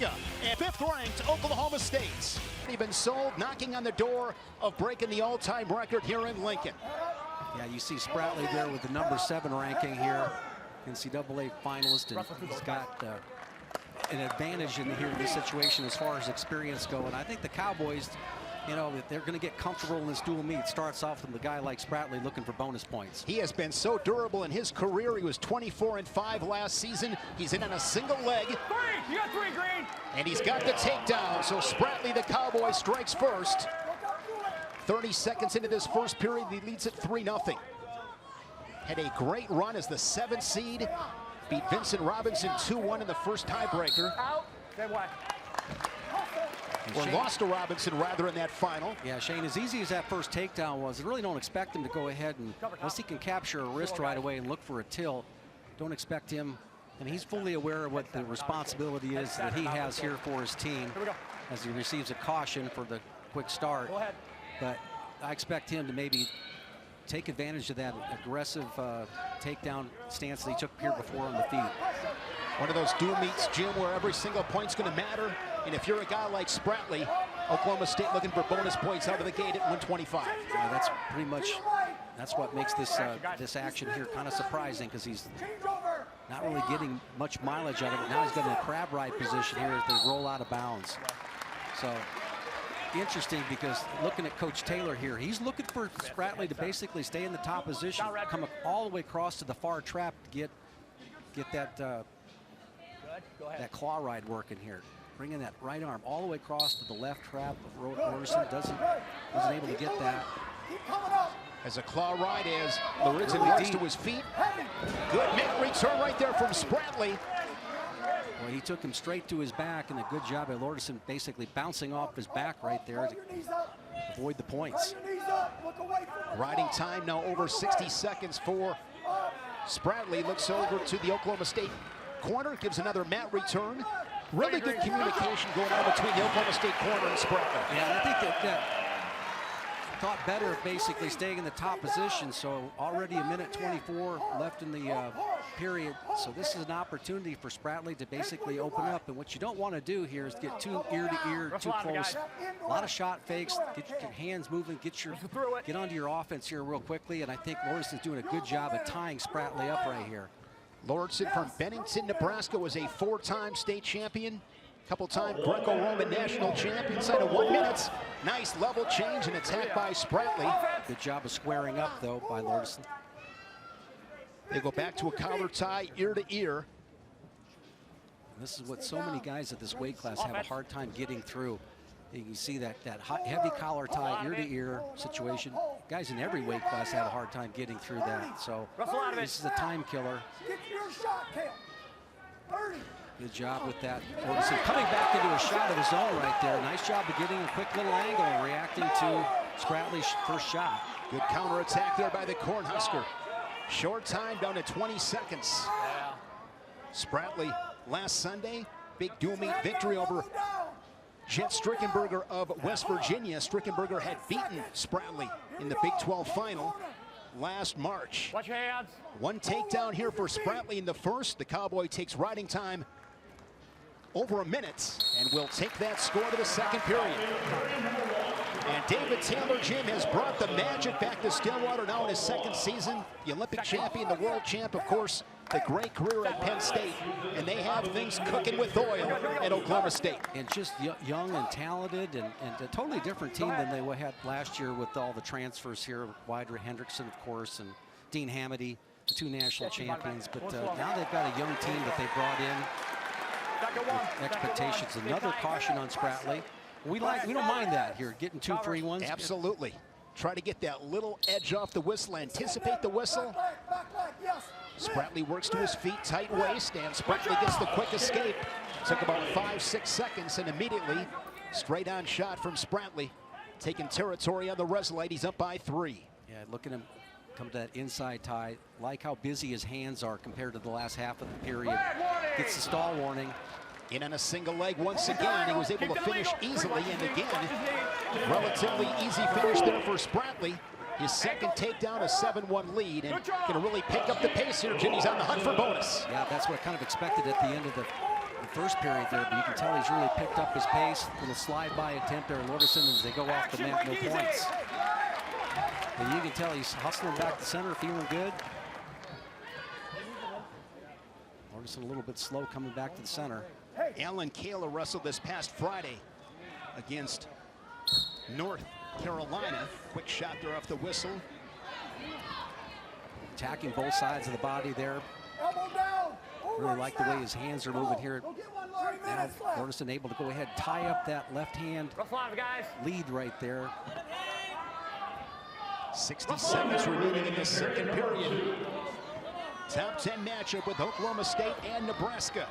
Nebraska and 5th-ranked Oklahoma State. They've been sold, knocking on the door of breaking the all-time record here in Lincoln. Yeah, you see Spratley there with the number 7 ranking here, NCAA finalist, and he's got an advantage in this situation as far as experience go. And I think the Cowboys, you know, they're going to get comfortable in this dual meet. Starts off with a guy like Spratley looking for bonus points. He has been so durable in his career. He was 24-5 last season. He's in on a single leg. You got 3, Green. And he's got the takedown. So Spratley, the Cowboy, strikes first. 30 seconds into this first period, he leads it 3-0. Had a great run as the 7th seed. Beat Vincent Robinson 2-1 in the first tiebreaker. Out. Then what? Or lost to Robinson rather in that final. Yeah, Shane, as easy as that first takedown was, I really don't expect him to go ahead and, unless he can capture a wrist right away and look for a tilt, don't expect him. And he's fully aware of what the responsibility is that he has here for his team as he receives a caution for the quick start. Go ahead. But I expect him to maybe take advantage of that aggressive takedown stance that he took here before on the feet. One of those dual meets, Jim, where every single point's going to matter. And if you're a guy like Spratley, Oklahoma State looking for bonus points out of the gate at 125. Yeah, that's pretty much, that's what makes this this action here kind of surprising, because he's not really getting much mileage out of it. Now he's got in a crab ride position here as they roll out of bounds. So interesting, because looking at Coach Taylor here, he's looking for Spratley to basically stay in the top position, come all the way across to the far trap to get that that claw ride working here. Bringing that right arm all the way across to the left trap. Roberson wasn't able to get that. As a claw ride as Lorenzen works to his feet. Good net return right there from Spratley. Well, he took him straight to his back, and a good job by Lordeson basically bouncing off his back right there to avoid the points. Riding time now over 60 seconds for Spratley. Looks over to the Oklahoma State corner, gives another mat return. Really good communication going on between the Oklahoma State corner and Spratley. Yeah, I think that thought better of basically staying in the top position. So already a minute 24 left in the period. So this is an opportunity for Spratley to basically open up. And what you don't want to do here is get too ear to ear, too close. A lot of shot fakes, get your hands moving, get onto your offense here real quickly. And I think Lordeson's doing a good job of tying Spratley up right here. Lordson from Bennington, Nebraska, was a 4-time state champion, couple-time Greco-Roman national champion. Inside of 1 minute. Nice level change and attack by Spratley. Good job of squaring up, though, by Lordson. They go back to a collar tie, ear to ear. And this is what so many guys at this weight class have a hard time getting through. You can see that heavy collar tie, ear to ear situation. Guys in every weight class have a hard time getting through that. So this is a time killer. Good job with that. Lordson coming back into a shot of his own right there. Nice job of getting a quick little angle and reacting to Spratley's first shot. Good counter attack there by the Cornhusker. Short time down to 20 seconds. Spratley last Sunday, big dual meet victory over Jet Strickenberger of West Virginia. Strickenberger had beaten Spratley in the Big 12 final last March. Watch your hands. One takedown here for Spratley in the first. The Cowboy takes riding time over a minute and will take that score to the second period. And David Taylor, Jim, has brought the magic back to Stillwater now in his second season. The Olympic champion, the world champ, of course, the great career at Penn State. And they have things cooking with oil at Oklahoma State. And just young and talented, and a totally different team than they had last year with all the transfers here. Wydra Hendrickson, of course, and Dean Hamady, the 2 national champions. But now they've got a young team that they brought in with expectations. Another caution on Spratley. We don't mind that here, getting 2 free ones. Absolutely. Try to get that little edge off the whistle, anticipate the whistle. Spratley works to his feet, tight waist, and Spratley gets the quick escape. Took about 5-6 seconds, and immediately straight on shot from Spratley, taking territory on the Resolite. He's up by 3. Yeah, look at him come to that inside tie. Like how busy his hands are compared to the last half of the period. Gets the stall warning. In on a single leg once again. He was able to finish easily, and again, relatively easy finish there for Spratley. His second takedown, a 7-1 lead, and going to really pick up the pace here. Jimmy's on the hunt for bonus. Yeah, that's what I kind of expected at the end of the first period there, but you can tell he's really picked up his pace. Little slide-by attempt there, Lorderson, as they go off the mat, no points. But you can tell he's hustling back to center, feeling good. Lorderson a little bit slow coming back to the center. Alan Kayla wrestled this past Friday against North Carolina. Quick shot there off the whistle. Attacking both sides of the body there. Really like the way his hands are moving here. Now Lorderson able to go ahead and tie up that left hand lead right there. 60 seconds remaining in the second period. Top 10 matchup with Oklahoma State and Nebraska.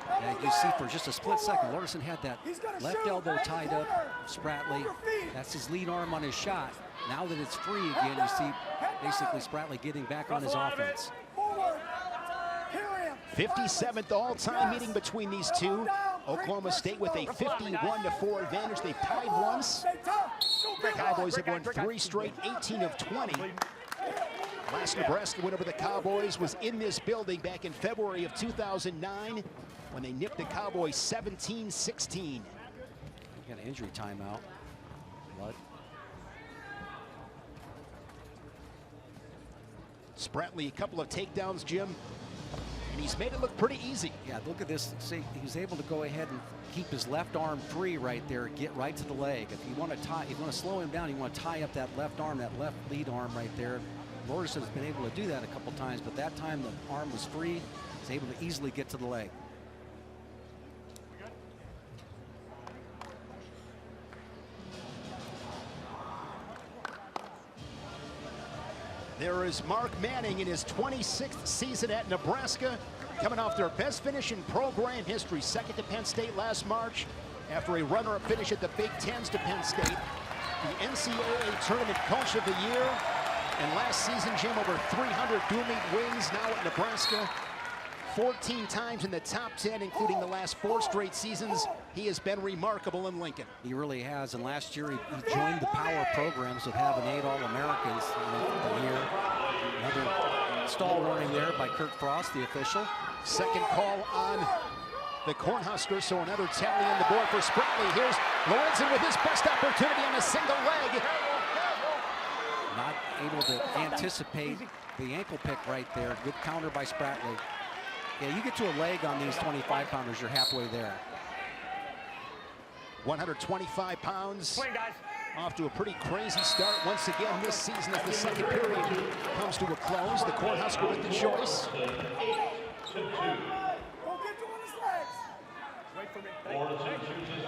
Yeah, you see for just a split second, Lorderson had that left elbow tied up. Spratly, that's his lead arm on his shot. Now that it's free again, you see basically Spratly getting back on his offense. 57th all-time meeting between these two. Oklahoma State with a 51-4 advantage. They've tied once. The Cowboys have won 3 straight, 18 of 20. Last Nebraska win over the Cowboys was in this building back in February of 2009 when they nipped the Cowboys 17-16. Got an injury timeout. But Spratly, a couple of takedowns, Jim, and he's made it look pretty easy. yeah, look at this. See, he was able to go ahead and keep his left arm free right there, get right to the leg. If you want to tie, if you want to slow him down, you want to tie up that left arm, that left lead arm right there. Lorderson has been able to do that a couple times, but that time the arm was free. He's able to easily get to the leg. There is Mark Manning in his 26th season at Nebraska, coming off their best finish in program history, second to Penn State last March after a runner-up finish at the Big Tens to Penn State. The NCAA Tournament Coach of the Year, and last season, Jim, over 300 dual meet wins now at Nebraska. 14 times in the top 10, including the last 4 straight seasons. He has been remarkable in Lincoln. He really has, and last year he joined the power programs with having 8 All-Americans in the year. Another stall warning there by Kurt Frost, the official. Second call on the Cornhuskers, so another tally on the board for Spratly. Here's Lorenzen with his best opportunity on a single leg. Not able to anticipate the ankle pick right there. Good counter by Spratly. Yeah, you get to a leg on these 25-pounders, you're halfway there. 125 pounds. Off to a pretty crazy start once again this season as the second period comes to a close. The Cornhusker with the choice.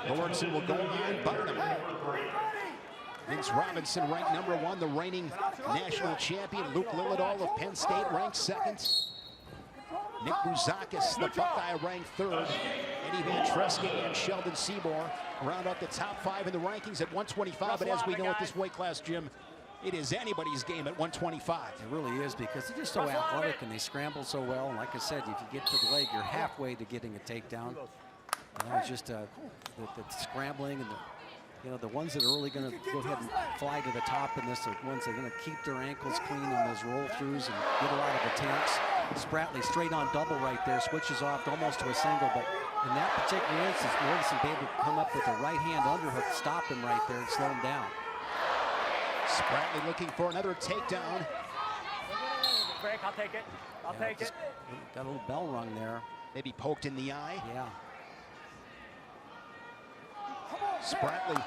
Lorenzen will go on bottom. Vince Robinson ranked #1, the reigning national champion. Luke Lillidahl of Penn State ranked 2nd. Nick Bouzakis, the Buckeye, ranked 3rd. Eddie Van Tresking and Sheldon Seymour round out the top 5 in the rankings at 125. But as we know at this weight class, Jim, it is anybody's game at 125. It really is, because they're just so athletic and they scramble so well. And like I said, if you get to the leg, you're halfway to getting a takedown. And that was just the scrambling and the ones that are really going to go ahead and fly to the top in this are ones that are going to keep their ankles clean on those roll-throughs and get a lot of attempts. Spratly straight on double right there, switches off almost to a single, but in that particular instance, Lorderson be able to come up with a right-hand underhook, stop him right there and slow him down. Spratly looking for another takedown. Break, I'll take it. I'll take it. Got a little bell rung there. Maybe poked in the eye. Yeah. Spratly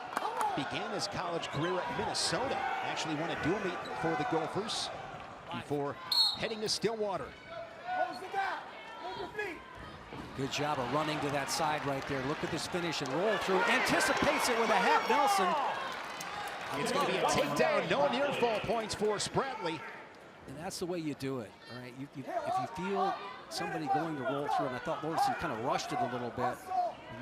began his college career at Minnesota. Actually won a dual meet for the Gophers before heading to Stillwater. Good job of running to that side right there. Look at this finish and roll through. Anticipates it with a half Nelson. It's going to be a takedown. No near fall points for Spratly. And that's the way you do it, all right? If you feel somebody going to roll through, and I thought Lorderson kind of rushed it a little bit,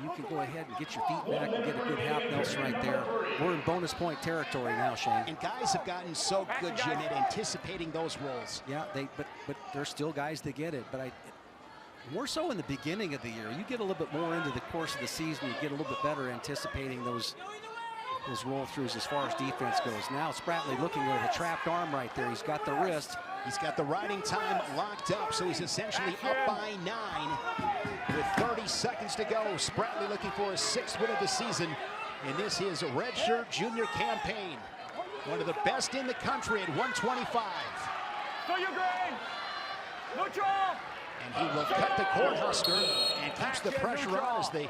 you can go ahead and get your feet back and get a good half Nelson right there. We're in bonus point territory now, Shane. And guys have gotten so good, Jim, at anticipating those rolls. Yeah, but there's still guys that get it. But more so in the beginning of the year. You get a little bit more into the course of the season, you get a little bit better anticipating those roll throughs as far as defense goes. Now Spratly looking at a trapped arm right there. He's got the wrist. He's got the riding time locked up, so he's essentially up by 9. with 30 seconds to go. Spratley looking for his 6th win of the season in this his redshirt junior campaign. One of the best in the country at 125. Go Ukraine! Neutral! And he will cut the Cornhusker and keeps the pressure on as they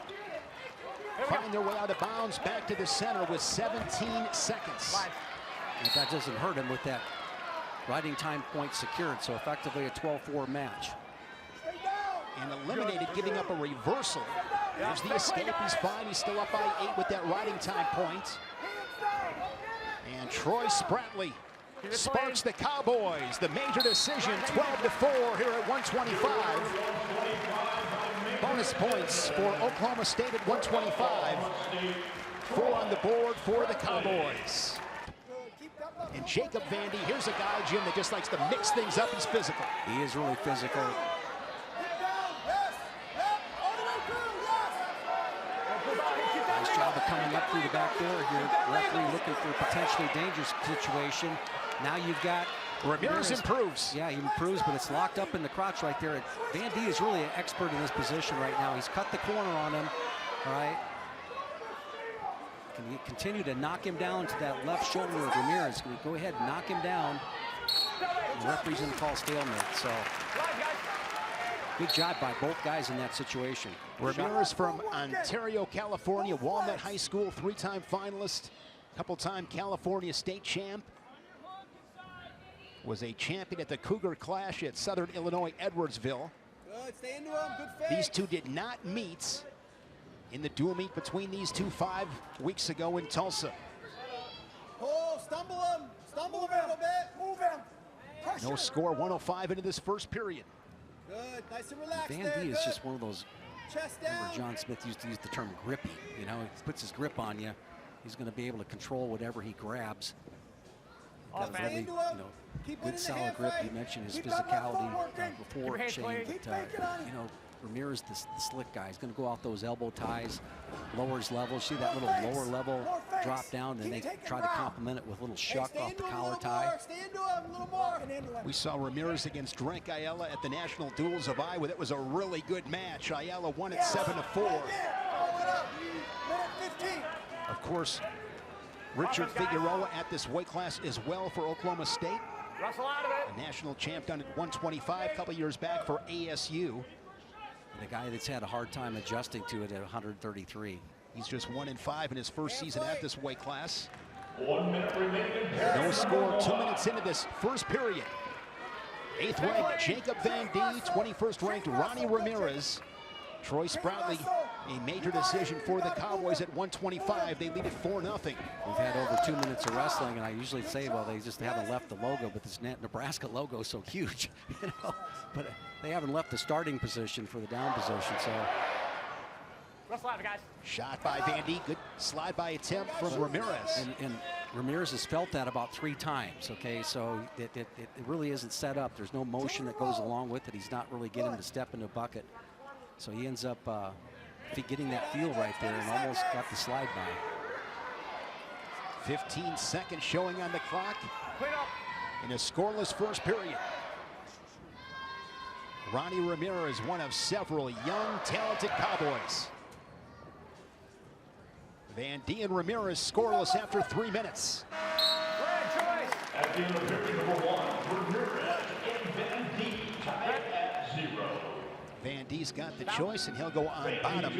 find their way out of bounds back to the center with 17 seconds. And that doesn't hurt him with that riding time point secured, so effectively a 12-4 match. And eliminated giving up a reversal. There's the escape, he's fine, he's still up by 8 with that riding time point. And Troy Spratley sparks the Cowboys. The major decision, 12-4 here at 125. Bonus points for Oklahoma State at 125. 4 on the board for the Cowboys. And Jacob Vandy, here's a guy, Jim, that just likes to mix things up. He's physical. He is really physical. Nice job of coming up through the back door here. Referee looking for a potentially dangerous situation. Now you've got Ramirez improves. Yeah, he improves, but it's locked up in the crotch right there. Vandy is really an expert in this position right now. He's cut the corner on him. All right. Can you continue to knock him down to that left shoulder of Ramirez? Can we go ahead and knock him down? The referee's going to call stalemate. So good job by both guys in that situation. Ramirez from Ontario, California, Walnut High School, 3-time finalist, couple-time California state champ. Was a champion at the Cougar Clash at Southern Illinois, Edwardsville. Good, stay into him, good fake. These two did not meet in the dual meet between these two 5 weeks ago in Tulsa. Oh, stumble him a little bit. Move him. Pressure. No score, 105 into this first period. Good, nice and relaxed. Vandy is just one of those. Chest down. Remember John Smith used to use the term grippy. You know, he puts his grip on you. He's going to be able to control whatever he grabs. Got a really, good solid grip. You mentioned his physicality before, Shane, but Ramirez, the slick guy, is going to go off those elbow ties, lowers level. See that little lower level drop down, then they try to complement it with a little shuck off the collar tie. We saw Ramirez against Drake Ayala at the National Duels of Iowa. That was a really good match. Ayala won it 7-4. Of course, Richard Figueroa at this weight class as well for Oklahoma State. A national champ done at 125 a couple years back for ASU. And a guy that's had a hard time adjusting to it at 133. He's just 1-5 in his first season at this weight class. 1 minute remaining. No score, 2 minutes into this first period. 8th ranked Jacob Vandy, 21st ranked Ronnie Ramirez. Troy Spratley, a major decision for the Cowboys at 125. They lead it 4-0. We've had over 2 minutes of wrestling, and I usually say, well, they just haven't left the logo, but this Nebraska logo is so huge, But they haven't left the starting position for the down position, so. Wrestle out, guys. Shot by Vandy, good slide by attempt from Ramirez. And Ramirez has felt that about 3 times, okay? So it really isn't set up. There's no motion that goes along with it. He's not really getting him to step into a bucket. So he ends up getting that feel right there and almost got the slide by. 15 seconds showing on the clock in a scoreless first period. Ronnie Ramirez, one of several young, talented Cowboys. Vandy and Ramirez scoreless after 3 minutes. At the end of period number 1, Ramirez and Vandy tied at 0. Vandy's got the choice, and he'll go on bottom.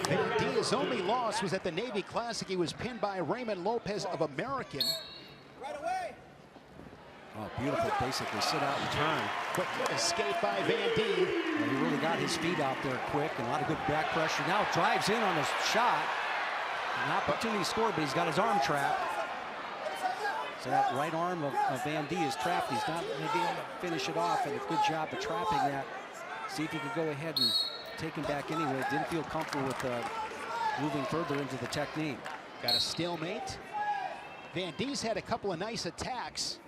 Vandy's only loss was at the Navy Classic. He was pinned by Raymond Lopez of American. Right away. Oh, beautiful, basically sit out and turn. Quick escape by Vandy. Well, he really got his feet out there quick and a lot of good back pressure. Now drives in on his shot. An opportunity to score, but he's got his arm trapped. So that right arm of Vandy is trapped. He's not going to be able to finish it off, and a good job of trapping that. See if he could go ahead and take him back anyway. Didn't feel comfortable with moving further into the technique. Got a stalemate. Vandy's had a couple of nice attacks.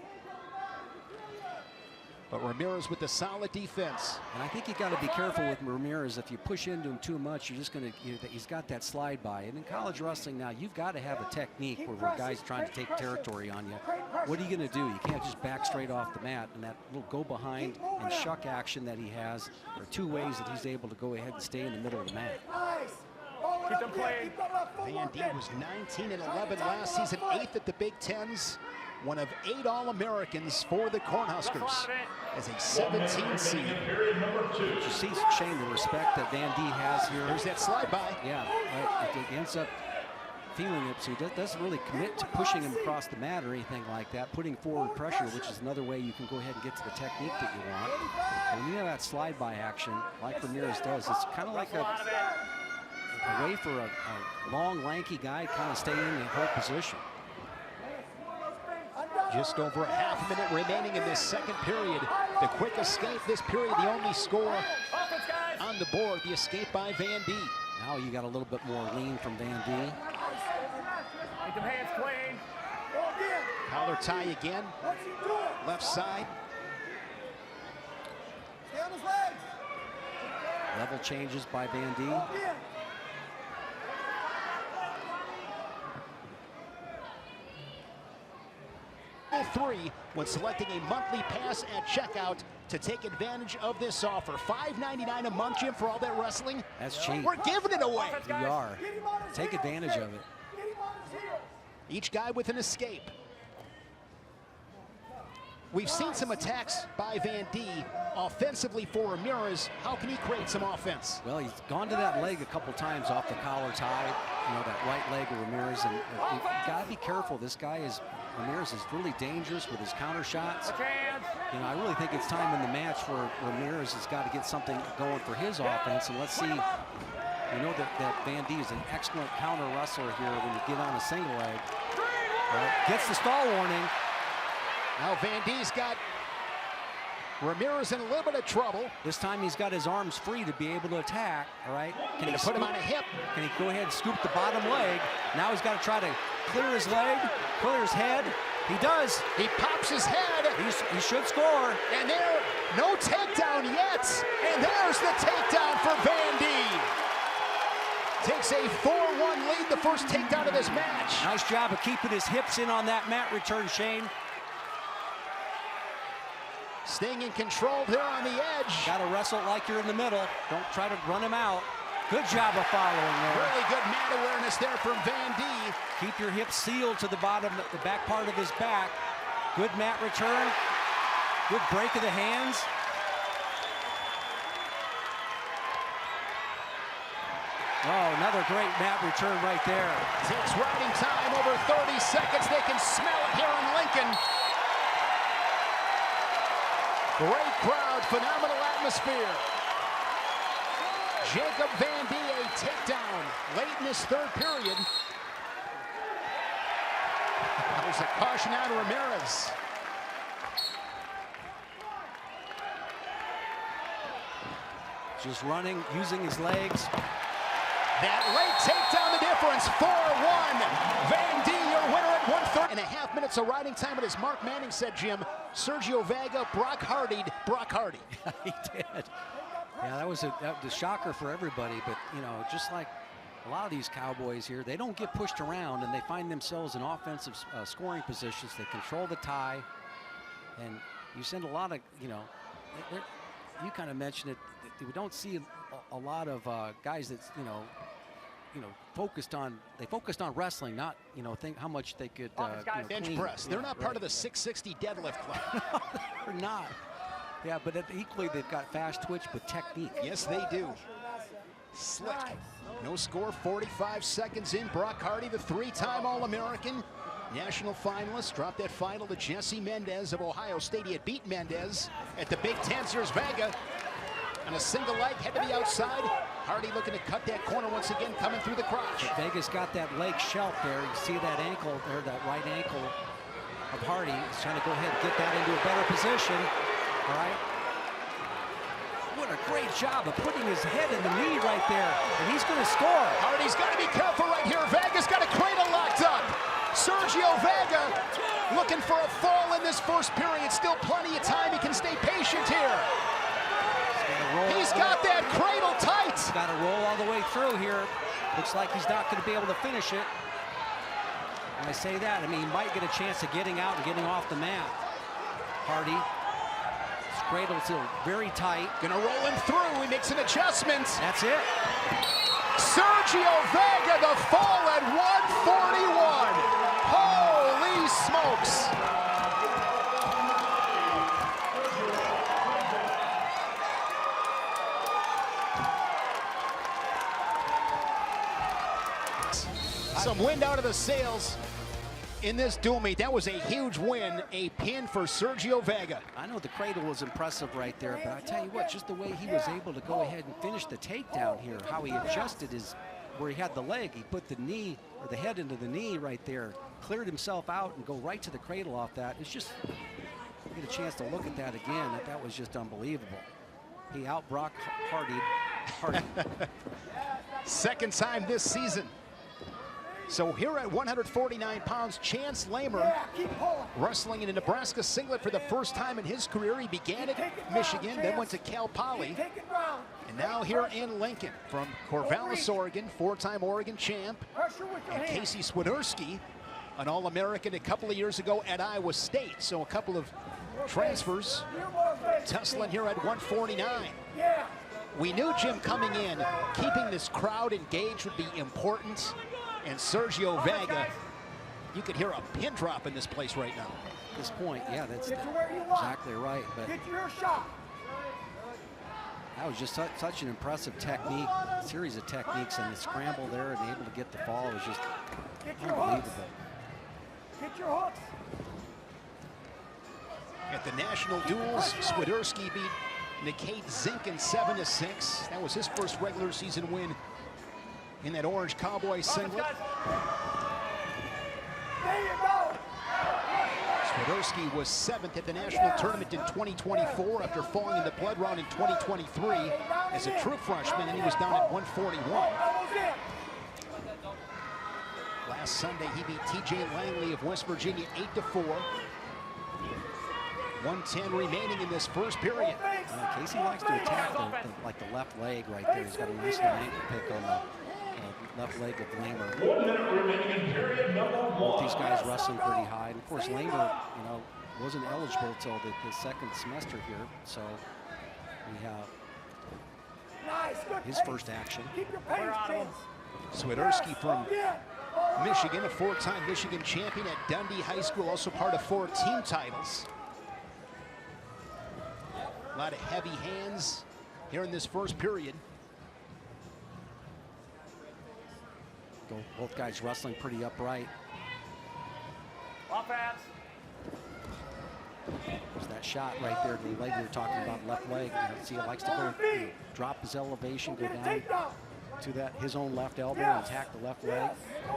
But Ramirez with the solid defense. And I think you got to be careful with Ramirez. If you push into him too much, you're just going to, he's got that slide by. And in college wrestling now, you've got to have a technique where a guy's trying to take territory on you. What are you going to do? You can't just back straight off the mat. And that little go behind and shuck action that he has are two ways that he's able to go ahead and stay in the middle of the mat. Keep them playing. Van D was 19-11 last season, 8th at the Big Tens. One of 8 All-Americans for the Cornhuskers as a 17 seed. You see, Shane, the respect that Van D has here. There's that slide by. Yeah, right. It ends up feeling it, so he doesn't really commit to pushing him across the mat or anything like that, putting forward pressure, which is another way you can go ahead and get to the technique that you want. And when you have that slide by action, like Ramirez does, it's kind of like a way for a long, lanky guy to kind of stay in the whole position. Just over a half minute remaining in this second period. The quick escape this period, the only score on the board, the escape by Van D. Now you got a little bit more lean from Van D. Keep them hands clean. Collar tie again. Left side. Stay on his legs. Level changes by Van D. 3 when selecting a monthly pass at checkout to take advantage of this offer. $5.99 a month, Jim, for all that wrestling. That's cheap. We're giving it away. You are. Take advantage of it. Each guy with an escape. We've seen some attacks by Van D. Offensively for Ramirez, how can he create some offense? Well, he's gone to that leg a couple times off the collar tie, that right leg of Ramirez, and you've got to be careful. This guy Ramirez is really dangerous with his counter shots. I really think it's time in the match where Ramirez has got to get something going for his offense, and let's see. We know that Van D is an excellent counter wrestler here when you get on a single leg. Right. Gets the stall warning. Now Van D's got Ramirez in a little bit of trouble. This time he's got his arms free to be able to attack, all right? Can he put him on a hip? Can he go ahead and scoop the bottom leg? Now he's got to try to clear his leg, clear his head. He does. He pops his head. He should score. And there, no takedown yet. And there's the takedown for Van D. Takes a 4-1 lead, the first takedown of this match. Nice job of keeping his hips in on that mat return, Shane. Staying in control there on the edge. Got to wrestle like you're in the middle. Don't try to run him out. Good job of following there. Really good mat awareness there from Van D. Keep your hips sealed to the bottom, the back part of his back. Good mat return. Good break of the hands. Oh, another great mat return right there. Takes riding time, over 30 seconds. They can smell it here in Lincoln. Great crowd, phenomenal atmosphere. Jacob Van D, a takedown late in this third period. There's a caution on Ramirez. Just running, using his legs. That late takedown, the difference, 4-1. Van D, your winner at 1:30.5 minutes of riding time. But as Mark Manning said, Jim, Sergio Vega, Brock Hardy'd Brock Hardy. He did. Yeah, that was a shocker for everybody. But, just like a lot of these Cowboys here, they don't get pushed around, and they find themselves in offensive scoring positions. They control the tie. And you send a lot of, you kind of mentioned it, we don't see a lot of guys that's, focused on wrestling, not, think how much they could bench press. They're not part of the 660 deadlift club. No, they're not. Yeah, but equally they've got fast twitch with technique. Yes, they do. Slick. No score, 45 seconds in. Brock Hardy, the 3-time All-American. National finalist, dropped that final to Jesse Mendez of Ohio State. He had beat Mendez at the Big Ten. Here's Vega on a single leg, head to the outside. Hardy looking to cut that corner once again, coming through the crotch. Vega's got that leg shelf there. You see that ankle there, that right ankle of Hardy. He's trying to go ahead and get that into a better position. All right. What a great job of putting his head in the knee right there. And he's going to score. Hardy's got to be careful right here. Vega's got a cradle locked up. Sergio Vega, looking for a fall in this first period. Still plenty of time. He can stay patient here. He's got that cradle tight. He's got to roll all the way through here. Looks like he's not going to be able to finish it. When I say that, I mean, he might get a chance of getting out and getting off the mat. Hardy. His cradle's still very tight. Gonna roll him through. He makes an adjustment. That's it. Sergio Vega, the fall at 141. Holy smokes. Some wind out of the sails in this dual meet. That was a huge win, a pin for Sergio Vega. I know the cradle was impressive right there, but I tell you what, just the way he was able to go ahead and finish the takedown here, how he adjusted his, where he had the leg, he put the knee, or the head into the knee right there, cleared himself out and go right to the cradle off that. It's just, get a chance to look at that again, that was just unbelievable. He out-Brock Hardy. Second time this season. So here at 149 pounds, Chance Lamer wrestling in a Nebraska singlet for the first time in his career. He began at Michigan, then went to Cal Poly, and now here in Lincoln from Corvallis, Oregon, four-time Oregon champ, and Casey Swiderski, an All-American a couple of years ago at Iowa State. So a couple of transfers tussling here at 149. We knew, Jim, coming in, keeping this crowd engaged would be important. And Sergio Vega, you could hear a pin drop in this place right now. At this point, yeah, that's exactly right. But that was just such an impressive technique, series of techniques, and the scramble there and able to get the fall was just unbelievable. Get your hooks. At the national duels, Swiderski beat Nikate Zinkin 7-6. That was his first regular season win in that orange cowboy singlet. There you go. Swiderski was 7th at the national tournament in 2024 after falling in the blood round in 2023 as a true freshman, and he was down at 141. Last Sunday, he beat TJ Langley of West Virginia 8-4. 110 remaining in this first period. Casey likes to attack the left leg right there. He's got a nice little ankle pick on the left leg of Lamer. 1 minute remaining in period number 1. Both these guys wrestling pretty high. And of course, Lamer, wasn't eligible till the second semester here. So we have his first action. Swiderski from Michigan, a four-time Michigan champion at Dundee High School, also part of 4 team titles. A lot of heavy hands here in this first period. Both guys wrestling pretty upright. Offense. There's that shot right there to the leg we were talking about, left leg. See, he likes to go drop his elevation, go down to his own left elbow and attack the left leg.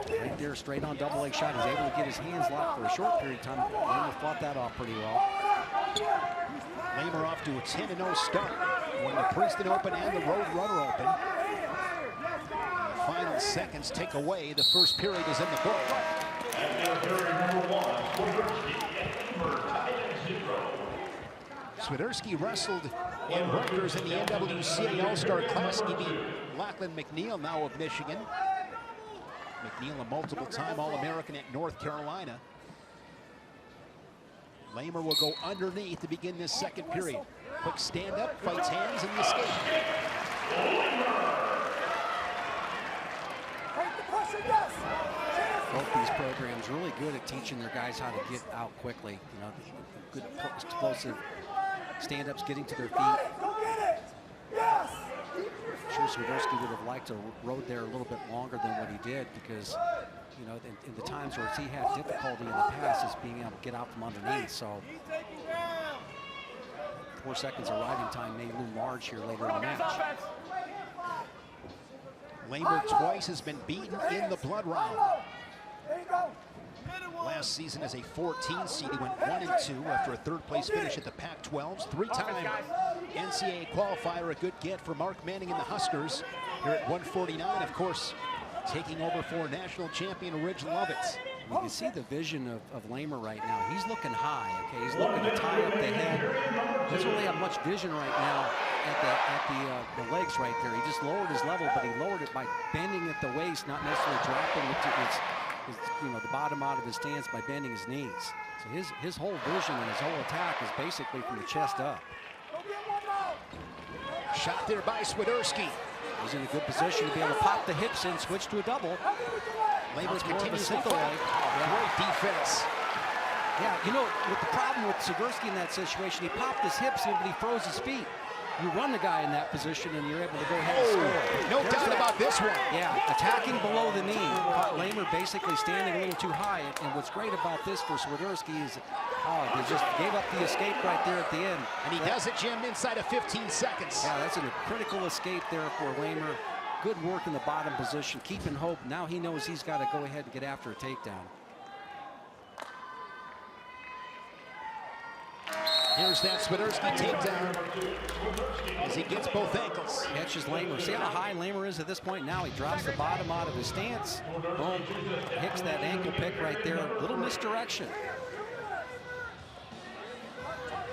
Right there, straight on double leg shot. He's able to get his hands locked for a short period of time. Lamer fought that off pretty well. Lamer off to a 10-0 start. Won the Princeton Open and the Road Runner Open. The final seconds take away. The first period is in the book. And period number 1, Swiderski and Lamer tied at 0. Swiderski wrestled in Rutgers in the NWCA All-Star Classic. He beat Lachlan McNeil, now of Michigan. McNeil, a multiple-time All-American at North Carolina. Lamer will go underneath to begin this second period. Quick stand-up, fights hands, and the escape. Both these programs really good at teaching their guys how to get out quickly. Good explosive stand-ups, getting to their feet. I'm sure Swiderski would have liked to rode there a little bit longer than what he did, because in the times where he had difficulty in the past is being able to get out from underneath. So 4 seconds of riding time may loom large here later in the match. Lamer twice has been beaten in the blood round. Last season as a 14 seed, he went 1-2 after a third-place finish at the Pac-12s. 3-time NCAA qualifier, a good get for Mark Manning and the Huskers. Here at 149, of course, taking over for national champion Ridge Lovitz. You can see the vision of Lamer right now. He's looking high, okay? He's looking to tie up the head. Doesn't really have much vision right now at the legs right there. He just lowered his level, but he lowered it by bending at the waist, not necessarily dropping it to the bottom out of his stance by bending his knees. So his whole vision and his whole attack is basically from the chest up. Shot there by Swiderski. He's in a good position to be able to pop the hips in, switch to a double. Lamer That's more of a continues to single fight. leg. Great defense. Yeah, you know, with the problem with Swiderski in that situation, he popped his hips in, but he froze his feet. You run the guy in that position, and you're able to go ahead and score. No doubt about this one. Yeah, attacking below the knee. Caught Lamer basically standing a little too high. And what's great about this for Swiderski is, they just gave up the escape right there at the end. And he does it, Jim, inside of 15 seconds. Yeah, that's a critical escape there for Lamer. Good work in the bottom position, keeping hope. Now he knows he's got to go ahead and get after a takedown. Here's that Swiderski takedown as he gets both ankles. Catches Lamer. See how high Lamer is at this point? Now he drops the bottom out of his stance. Boom. Hits that ankle pick right there. Little misdirection.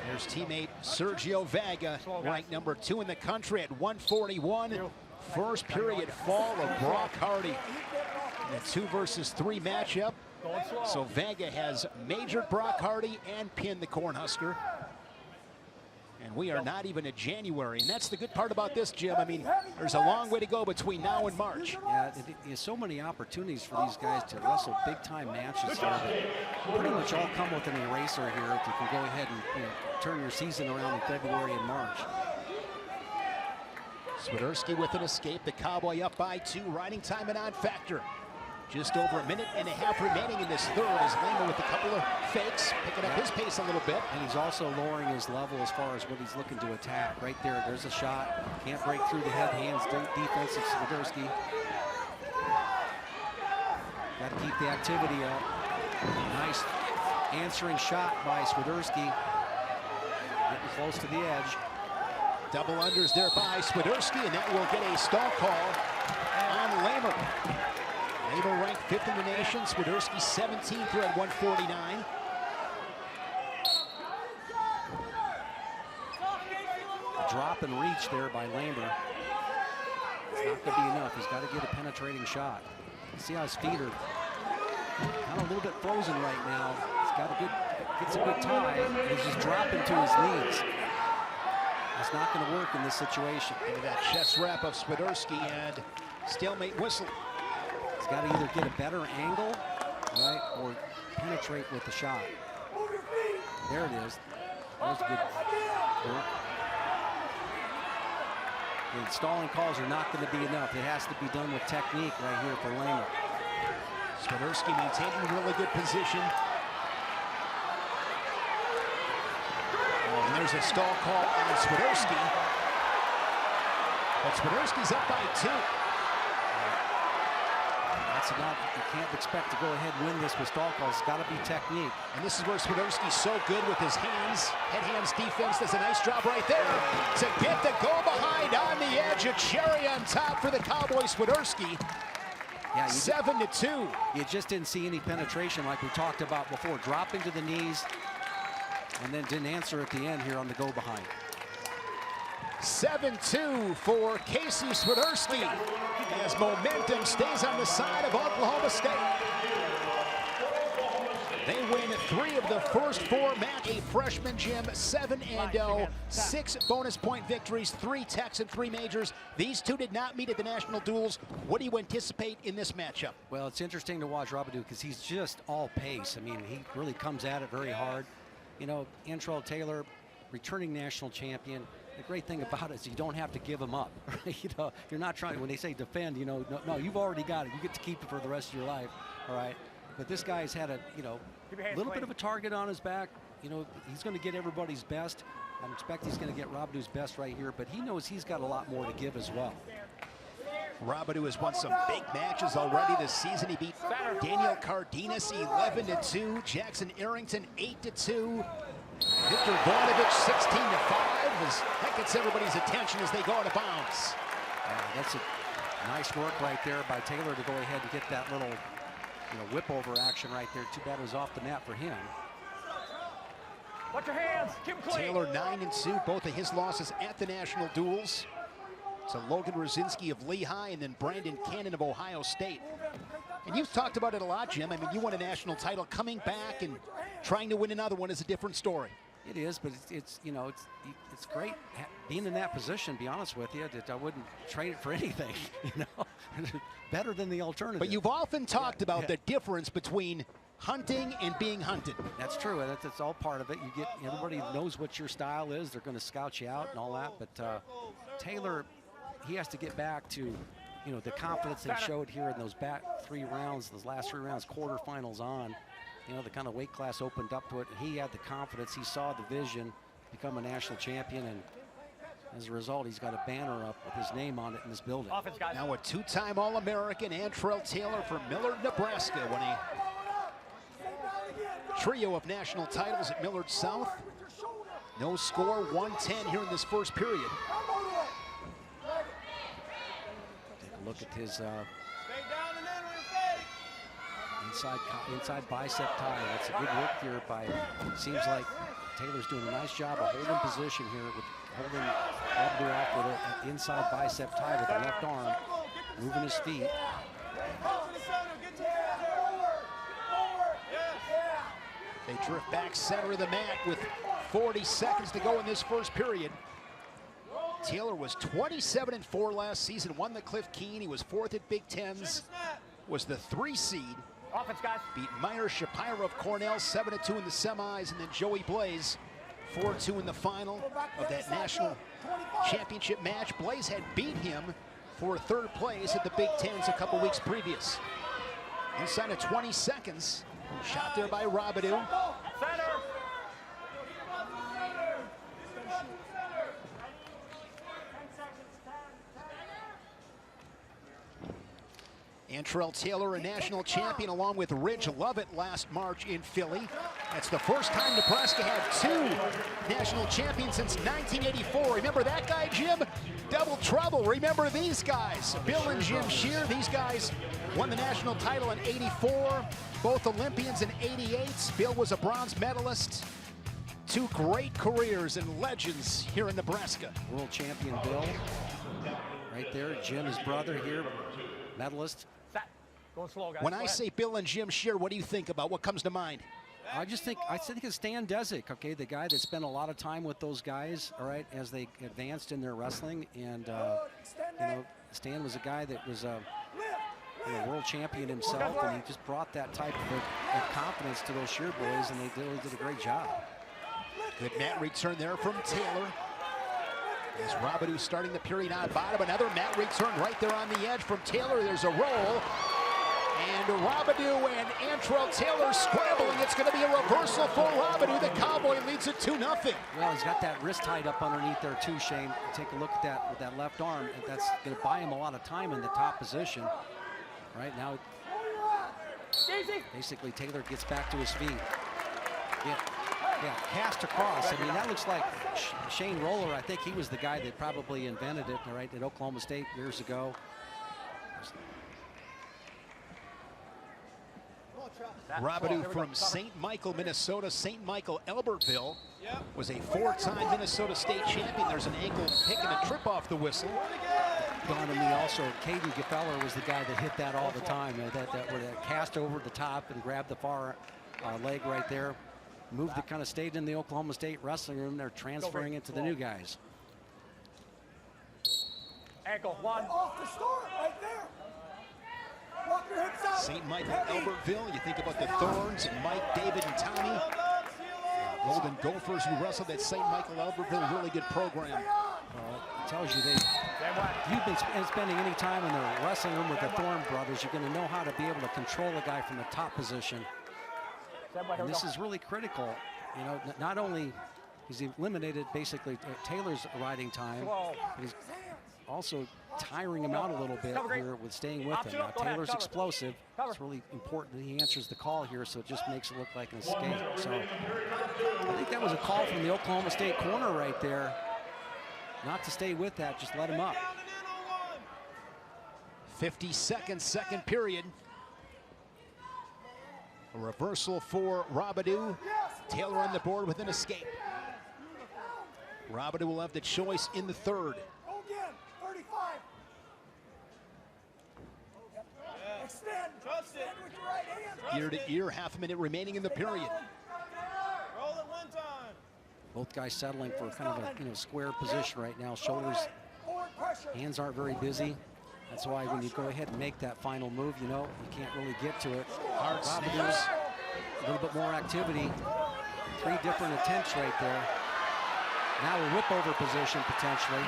There's teammate Sergio Vega, ranked number 2 in the country at 141. First period fall of Brock Hardy in a 2 versus 3 matchup. So Vega has majored Brock Hardy and pinned the Cornhusker. And we are not even in January. And that's the good part about this, Jim. I mean, there's a long way to go between now and March. Yeah, there's so many opportunities for these guys to wrestle big-time matches here that pretty much all come with an eraser here if you can go ahead and turn your season around in February and March. Swiderski with an escape. The Cowboy up by 2. Riding time and on factor. Just over a minute and a half remaining in this third as Lamer with a couple of fakes, picking up his pace a little bit. And he's also lowering his level as far as what he's looking to attack. Right there, there's a shot. Can't break through the head hands defense of Swiderski. Got to keep the activity up. Nice answering shot by Swiderski. Getting close to the edge. Double unders there by Swiderski, and that will get a stall call on Lamer. Lamer ranked 5th in the nation. Swiderski 17th here at 149. Drop and reach there by Lamer. It's not going to be enough. He's got to get a penetrating shot. See how his feet are kind of a little bit frozen right now. He's got gets a good tie, and he's just dropping to his knees. It's not going to work in this situation. Into that chest wrap of Swiderski and stalemate whistle. He's got to either get a better angle, right, or penetrate with the shot. There it is. That was good work. The stalling calls are not going to be enough. It has to be done with technique right here for Lamer. Swiderski maintaining a really good position. And there's a stall call on Swiderski. But Swiderski's up by 2. That's enough. You can't expect to go ahead and win this with stall calls. It's got to be technique. And this is where Swiderski's so good with his hands. Head-hands defense does a nice job right there to get the go behind on the edge. A cherry on top for the Cowboy Swiderski. Yeah, 7-2. You just didn't see any penetration like we talked about before. Dropping to the knees and then didn't answer at the end here on the go behind. 7-2 for Casey Swiderski as momentum stays on the side of Oklahoma State. They win 3 of the first 4 matches. A freshman Jim, 7-0, 6 bonus point victories, 3 techs and 3 majors. These 2 did not meet at the national duels. What do you anticipate in this matchup? Well, it's interesting to watch Rabadou because he's just all pace. I mean, he really comes at it very hard. You know, Antrell Taylor, returning national champion. The great thing about it is you don't have to give him up. Right? You know, you're not trying, when they say defend, you know, no, you've already got it. You get to keep it for the rest of your life, all right? But this guy's had a, little bit of a target on his back. You know, he's going to get everybody's best. I expect he's going to get Rabadou's best right here, but he knows he's got a lot more to give as well. Rabadou has won some big matches already this season. He beat Daniel Cardenas 11-2, Jackson Arrington 8-2. Victor Voinovich 16-5 as that gets everybody's attention as they go out of bounds. That's a nice work right there by Taylor to go ahead and get that little whip over action right there. Too bad it was off the mat for him. Watch your hands. Keep them clean. Taylor 9-2, both of his losses at the national duels. To Logan Rosinski of Lehigh and then Brandon Cannon of Ohio State. And you've talked about it a lot, Jim. I mean, you won a national title. Coming back and trying to win another one is a different story. It is, but it's great being in that position. To be honest with you, that I wouldn't trade it for anything. Better than the alternative. But you've often talked about the difference between hunting and being hunted. That's true, and it's all part of it. You get everybody knows what your style is. They're going to scout you out and all that. But Taylor, he has to get back to the confidence they showed here in those last 3 rounds, quarterfinals on. The kind of weight class opened up to it. And he had the confidence. He saw the vision, become a national champion, and as a result, he's got a banner up with his name on it in this building. Offense, guys. Now a 2-time All-American, Antrell Taylor from Millard, Nebraska, won a trio of national titles at Millard South. No score, 110 here in this first period. Take a look at his inside bicep tie. That's a good work here by, seems like Taylor's doing a nice job of holding position here with holding Abdu off with an inside bicep tie with the left arm, moving his feet. They drift back center of the mat with 40 seconds to go in this first period. Taylor was 27-4 last season, won the Cliff Keen. He was 4th at Big Tens, was the 3 seed. Offense, guys. Beat Meyer Shapiro of Cornell 7-2 in the semis, and then Joey Blaze 4-2 in the final of that national championship match. Blaze had beat him for 3rd place at the Big Tens a couple weeks previous. Inside of 20 seconds, shot there by Robidoux. Center. Antrell Taylor, a national champion, along with Ridge Lovett last March in Philly. That's the first time Nebraska had 2 national champions since 1984. Remember that guy, Jim? Double trouble. Remember these guys, Bill and Jim Shear. These guys won the national title in '84, both Olympians in '88. Bill was a bronze medalist. 2 great careers and legends here in Nebraska. World champion Bill, right there. Jim, his brother here, medalist. Going slow, guys. When I say Bill and Jim Shear, what do you think about? What comes to mind? I think it's Stan Desick, okay, the guy that spent a lot of time with those guys, all right, as they advanced in their wrestling. And, Stan was a guy that was a world champion himself, and he just brought that type of confidence to those Shear boys, and they did a great job. Good mat return there from Taylor. As Robidoux starting the period on bottom. Another mat return right there on the edge from Taylor. There's a roll. And Robidoux and Antrell Taylor scrambling. It's going to be a reversal for Robidoux. The Cowboy leads it 2-0. Well, he's got that wrist tied up underneath there too, Shane. Take a look at that with that left arm. And that's going to buy him a lot of time in the top position. Right now, basically Taylor gets back to his feet. Yeah, cast across. I mean, that looks like Shane Roller. I think he was the guy that probably invented it, right, at Oklahoma State years ago. Robidoux from St. Michael, Minnesota. St. Michael, Albertville was a 4-time Minnesota State champion. There's an ankle pick and a trip off the whistle. Dawn and me also, Caden Gefeller was the guy that hit that all the time. That cast over the top and grabbed the far leg right there. Moved it, kind of stayed in the Oklahoma State wrestling room. They're transferring it to the new guys. Ankle, 1. Off the start, right there. Walk your hips out. St. Michael, Albertville. You think about the Thorns and Mike, David, and Tommy. Golden Gophers who wrestled at St. Michael, Albertville. Really good program. It tells you if you've been spending any time in the wrestling room with the Thorn brothers, you're going to know how to be able to control a guy from the top position. And this is really critical. Not only he's eliminated basically Taylor's riding time, but he's also tiring him out a little bit here with staying with him. Now, Taylor's explosive. It's really important that he answers the call here, so it just makes it look like an escape. So I think that was a call from the Oklahoma State corner right there. Not to stay with that, just let him up. 50 seconds, second period. A reversal for Robidoux. Taylor on the board with an escape. Robidoux will have the choice in the third. Go again, 35. Extend. Trust it. With your right hand. Ear to ear, half a minute remaining in the period. Roll it one time. Both guys settling for kind of a square position right now. Shoulders, Forward pressure. hands aren't very busy. That's why when you go ahead and make that final move, you can't really get to it. Hard Robidoux, a little bit more activity. 3 different attempts right there. Now a whip over position potentially.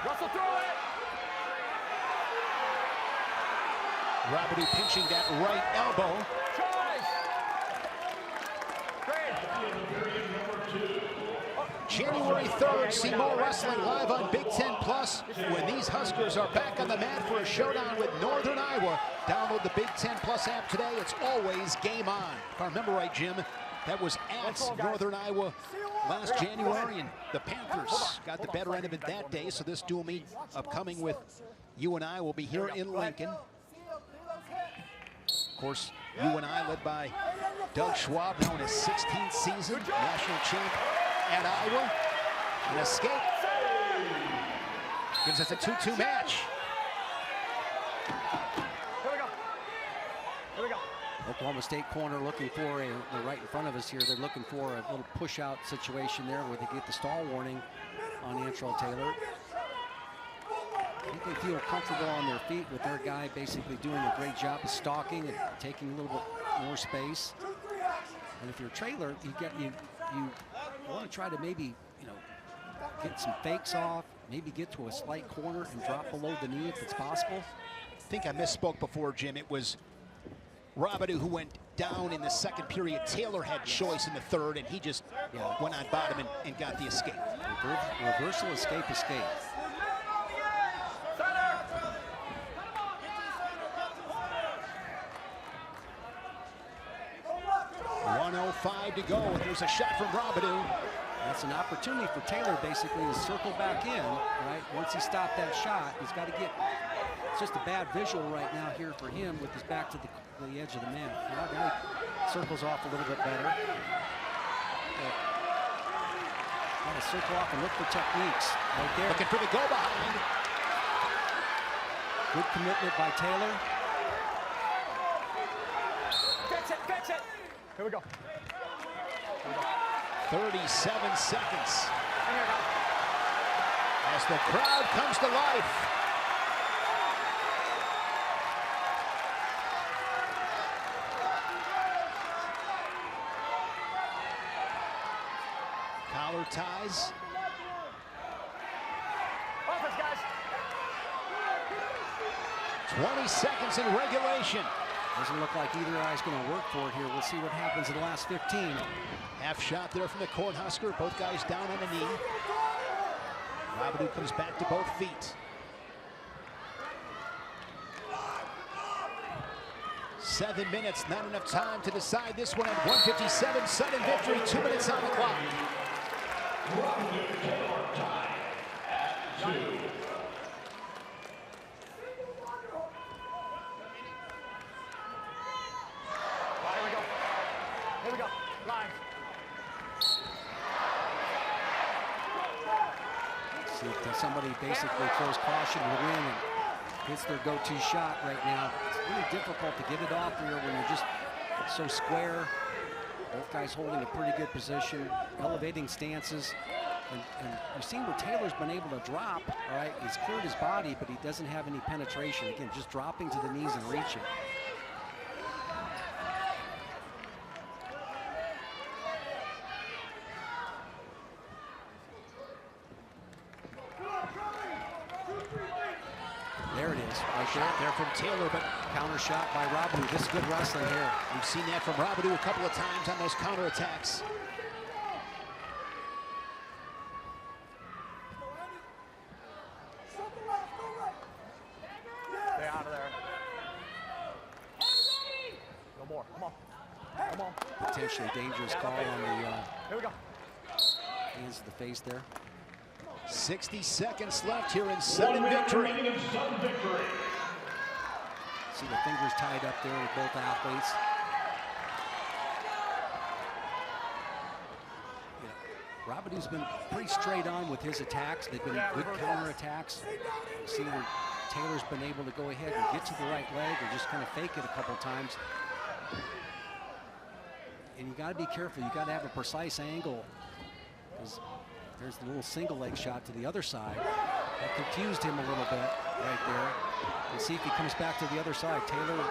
Russell, throw it. Robidoux pinching that right elbow. Choice. January 3rd, see more wrestling live on Big Ten Plus when these Huskers are back on the mat for a showdown with Northern Iowa. Download the Big Ten Plus app today. It's always game on. If I remember right, Jim, that was at Northern Iowa last January, and the Panthers got the better end of it that day. So this dual meet upcoming with UNI will be here in Lincoln. Of course, UNI led by Doug Schwab, now in his 16th season, national champ at Iowa. An escape gives us a 2-2 match. Here we go. Here we go. Oklahoma State corner looking for they're right in front of us here. They're looking for a little push out situation there where they get the stall warning on Antrell Taylor. I think they feel comfortable on their feet with their guy basically doing a great job of stalking and taking a little bit more space. And if you're a trailer, you want to try to maybe get some fakes off, maybe get to a slight corner and drop below the knee if it's possible. I think I misspoke before, Jim. It was Robidoux who went down in the second period. Taylor had choice in the third, and he just went on bottom and got the escape. Reversal, escape. 1:05 to go, and there's a shot from Robidoux. That's an opportunity for Taylor basically to circle back in, right? Once he stopped that shot, he's got to get, it's just a bad visual right now here for him with his back to the edge of the mat. Now he circles off a little bit better. Got to circle off and look for techniques right there. Looking for the go behind. Good commitment by Taylor. Fix it. Here we go. 37 seconds. As the crowd comes to life. Collar ties. Offense, guys. 20 seconds in regulation. Doesn't look like either eye's going to work for it here. We'll see what happens in the last 15. Half shot there from the Cornhusker. Both guys down on the knee. Robidoux comes back to both feet. 7 minutes, not enough time to decide this one at 1:57. Sudden victory, 2 minutes on the clock. Robidoux Taylor tied at 2. Here we go. Line. See if somebody basically throws caution to win and hits their go-to shot right now. It's really difficult to get it off here when you're just so square. Both guys holding a pretty good position, elevating stances. And you've seen where Taylor's been able to drop, all right? He's cleared his body, but he doesn't have any penetration. Again, just dropping to the knees and reaching. There it is, right there from Taylor, but counter shot by Robidoux. This is good wrestling here. We've seen that from Robidoux a couple of times on those counterattacks. Stay out of there. No more. Come on. Potentially dangerous call on the Here we go. hands to the face there. 60 seconds left here in sudden victory. See the fingers tied up there with both athletes. Robidoux been pretty straight on with his attacks. They've been good counter attacks. See where Taylor's been able to go ahead and get to the right leg or just kind of fake it a couple times. And you got to be careful. You got to have a precise angle. There's the little single leg shot to the other side. That confused him a little bit right there. And see if he comes back to the other side. Taylor,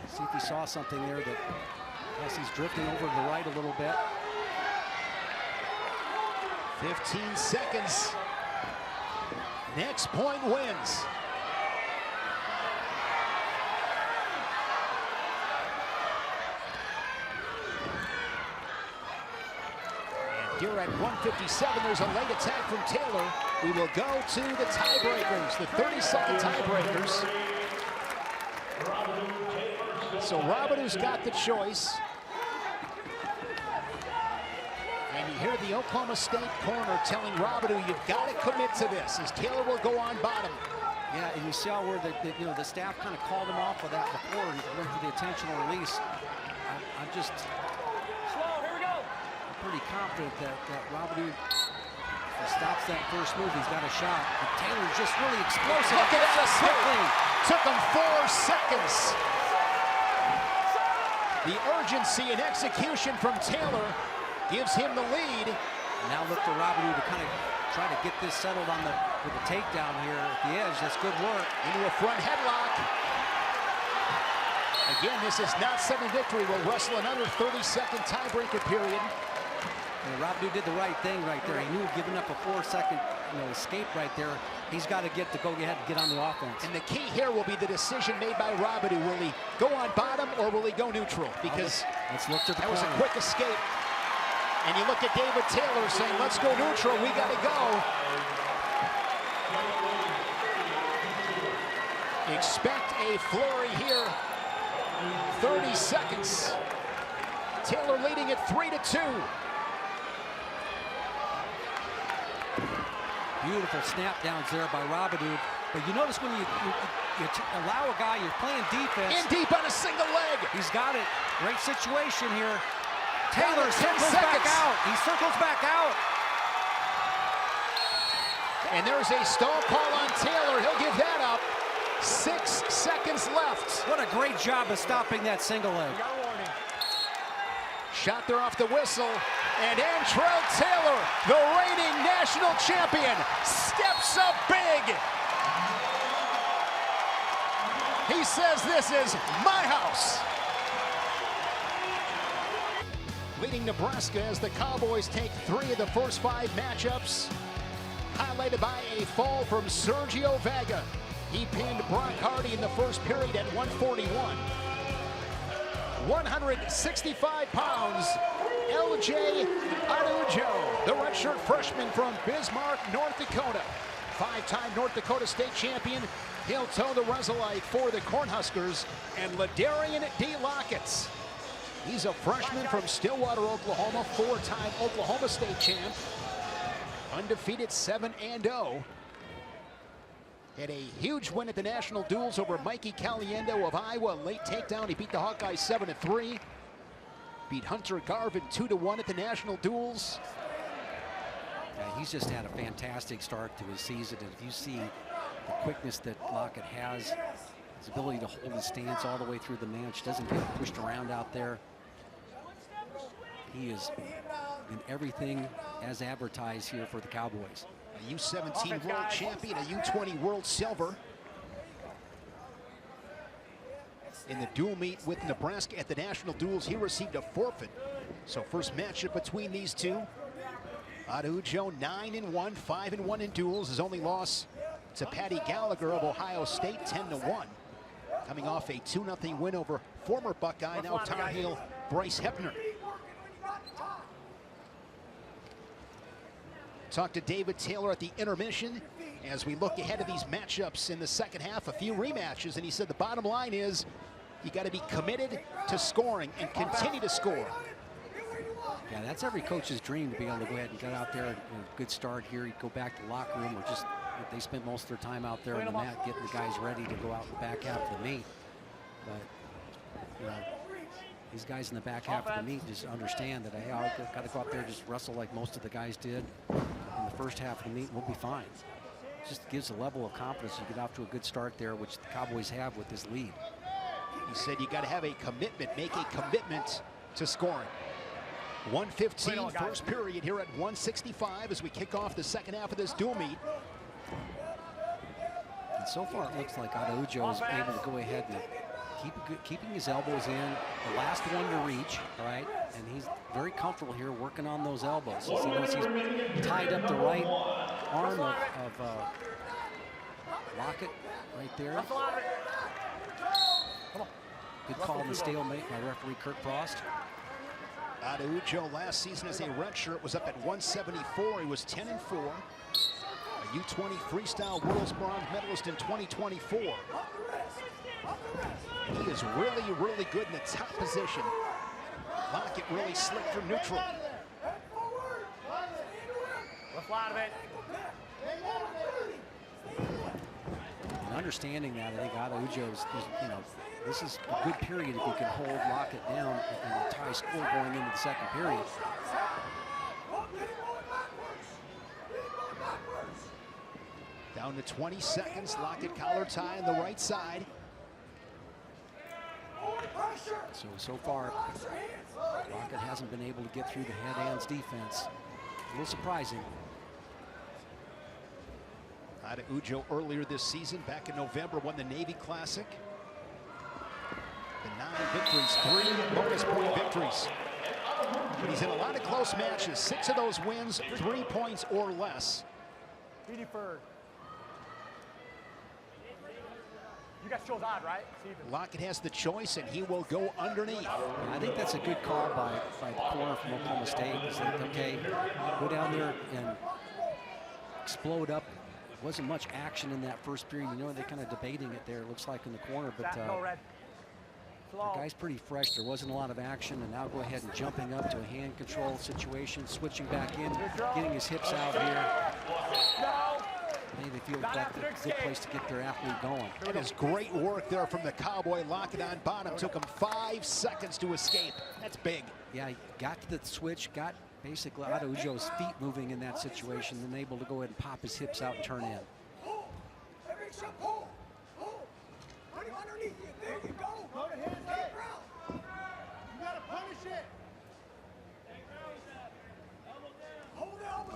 see if he saw something there that, yes, he's drifting over to the right a little bit. 15 seconds. Next point wins. And here at 1:57, there's a late attack from Taylor. We will go to the tiebreakers, the 30-second tiebreakers. So Robidoux's got the choice. And you hear the Oklahoma State corner telling Robidoux, you've got to commit to this, as Taylor will go on bottom. Yeah, and you saw where the staff kind of called him off for that before. He went for the intentional release. I'm just pretty confident that Robidoux, if he stops that first move, he's got a shot. But Taylor's just really explosive. Look at that quickly. Took him 4 seconds. The urgency and execution from Taylor gives him the lead. Now look for Robidoux to kind of try to get this settled on with the takedown here at the edge. That's good work. Into a front headlock. Again, this is not sudden victory. We'll wrestle another 30-second tiebreaker period. And Robidoux did the right thing right there. He knew giving up a 4-second escape right there. He's got to go ahead and get on the offense. And the key here will be the decision made by Robidoux. Will he go on bottom or will he go neutral? Because let's look to the that was a quick escape. And you look at David Taylor saying, let's go neutral, we got to go. Expect a flurry here. 30 seconds. Taylor leading at 3-2. Beautiful snap downs there by Robidoux. But you notice when you allow a guy, you're playing defense. In deep on a single leg. He's got it. Great situation here. Taylor circles back out. He circles back out. And there's a stall call on Taylor. He'll give that up. 6 seconds left. What a great job of stopping that single leg. Shot there off the whistle. And Antrell Taylor, the reigning national champion, steps up big. He says, this is my house. Leading Nebraska as the Cowboys take 3 of the first 5 matchups. Highlighted by a fall from Sergio Vega. He pinned Brock Hardy in the first period at 141. 165 pounds, LJ Araujo, the redshirt freshman from Bismarck, North Dakota. 5-time North Dakota State champion. He'll toe the Resolite for the Cornhuskers. And Ladarian D. Lockett. He's a freshman from Stillwater, Oklahoma, 4-time Oklahoma State champ. Undefeated 7-0. Had a huge win at the national duels over Mikey Caliendo of Iowa. Late takedown. He beat the Hawkeyes 7-3. Beat Hunter Garvin 2-1 at the national duels. Yeah, he's just had a fantastic start to his season. And if you see the quickness that Lockett has, his ability to hold his stance all the way through the match, doesn't get pushed around out there. He is in everything as advertised here for the Cowboys. A U17 world champion, a U20 world silver. In the dual meet with Nebraska at the national duels, he received a forfeit. So first matchup between these two. Araujo 9-1, 5-1 in duels. His only loss to Patty Gallagher of Ohio State, 10-1. Coming off a 2-0 win over former Buckeye, now Tar Heel, Bryce Hepner. Talked to David Taylor at the intermission as we look ahead of these matchups in the second half, a few rematches, and he said the bottom line is you got to be committed to scoring and continue to score. Yeah, that's every coach's dream, to be able to go ahead and get out there, good start here. You go back to the locker room or just they spent most of their time out there on the mat getting the guys ready to go out in the back half of the meet. But you know, these guys in the back half of the meet just understand that, hey, I've got to go out there and just wrestle like most of the guys did in the first half of the meet. We'll be fine. It just gives a level of confidence. You get off to a good start there, which the Cowboys have with this lead. He said you got to have a commitment, make a commitment to scoring. 1:15 first period here at 165 as we kick off the second half of this dual meet. And so far it looks like Araujo is able to go ahead and keeping his elbows in, the last one to reach, right? And he's very comfortable here working on those elbows. As he knows he's tied up the right arm of Lockett right there. Good call in the stalemate by referee Kurt Frost. Araujo last season as a redshirt was up at 174. He was 10-4. A U20 freestyle world's bronze medalist in 2024. He is really, really good in the top position. Lockett really slick from neutral. Left line of it. And understanding that, I think Araujo is, you know, this is a good period if you can hold Lockett down and a tie score going into the second period. Down to 20 seconds. Lockett collar tie on the right side. So far, Lockett hasn't been able to get through the head-hands defense. A little surprising. Araujo earlier this season, back in November, won the Navy Classic. The 9 victories, 3 bonus point victories. He's in a lot of close matches. 6 of those wins, 3 points or less. He deferred. You guys chose odd, right? Lockett has the choice, and he will go underneath. Yeah, I think that's a good call by the corner from Oklahoma State. It's like, okay, go down there and explode up. Wasn't much action in that first period. You know, they're kind of debating it there, it looks like, in the corner. But the guy's pretty fresh. There wasn't a lot of action, and now go ahead and jumping up to a hand control situation, switching back in, getting his hips out here. Maybe they feel like that's a good place to get their athlete going. It is great work there from the Cowboy. Lockett on bottom. Took him 5 seconds to escape. That's big. Yeah, he got to the switch, got basically Araujo's feet moving in that situation, then able to go ahead and pop his hips out and turn in.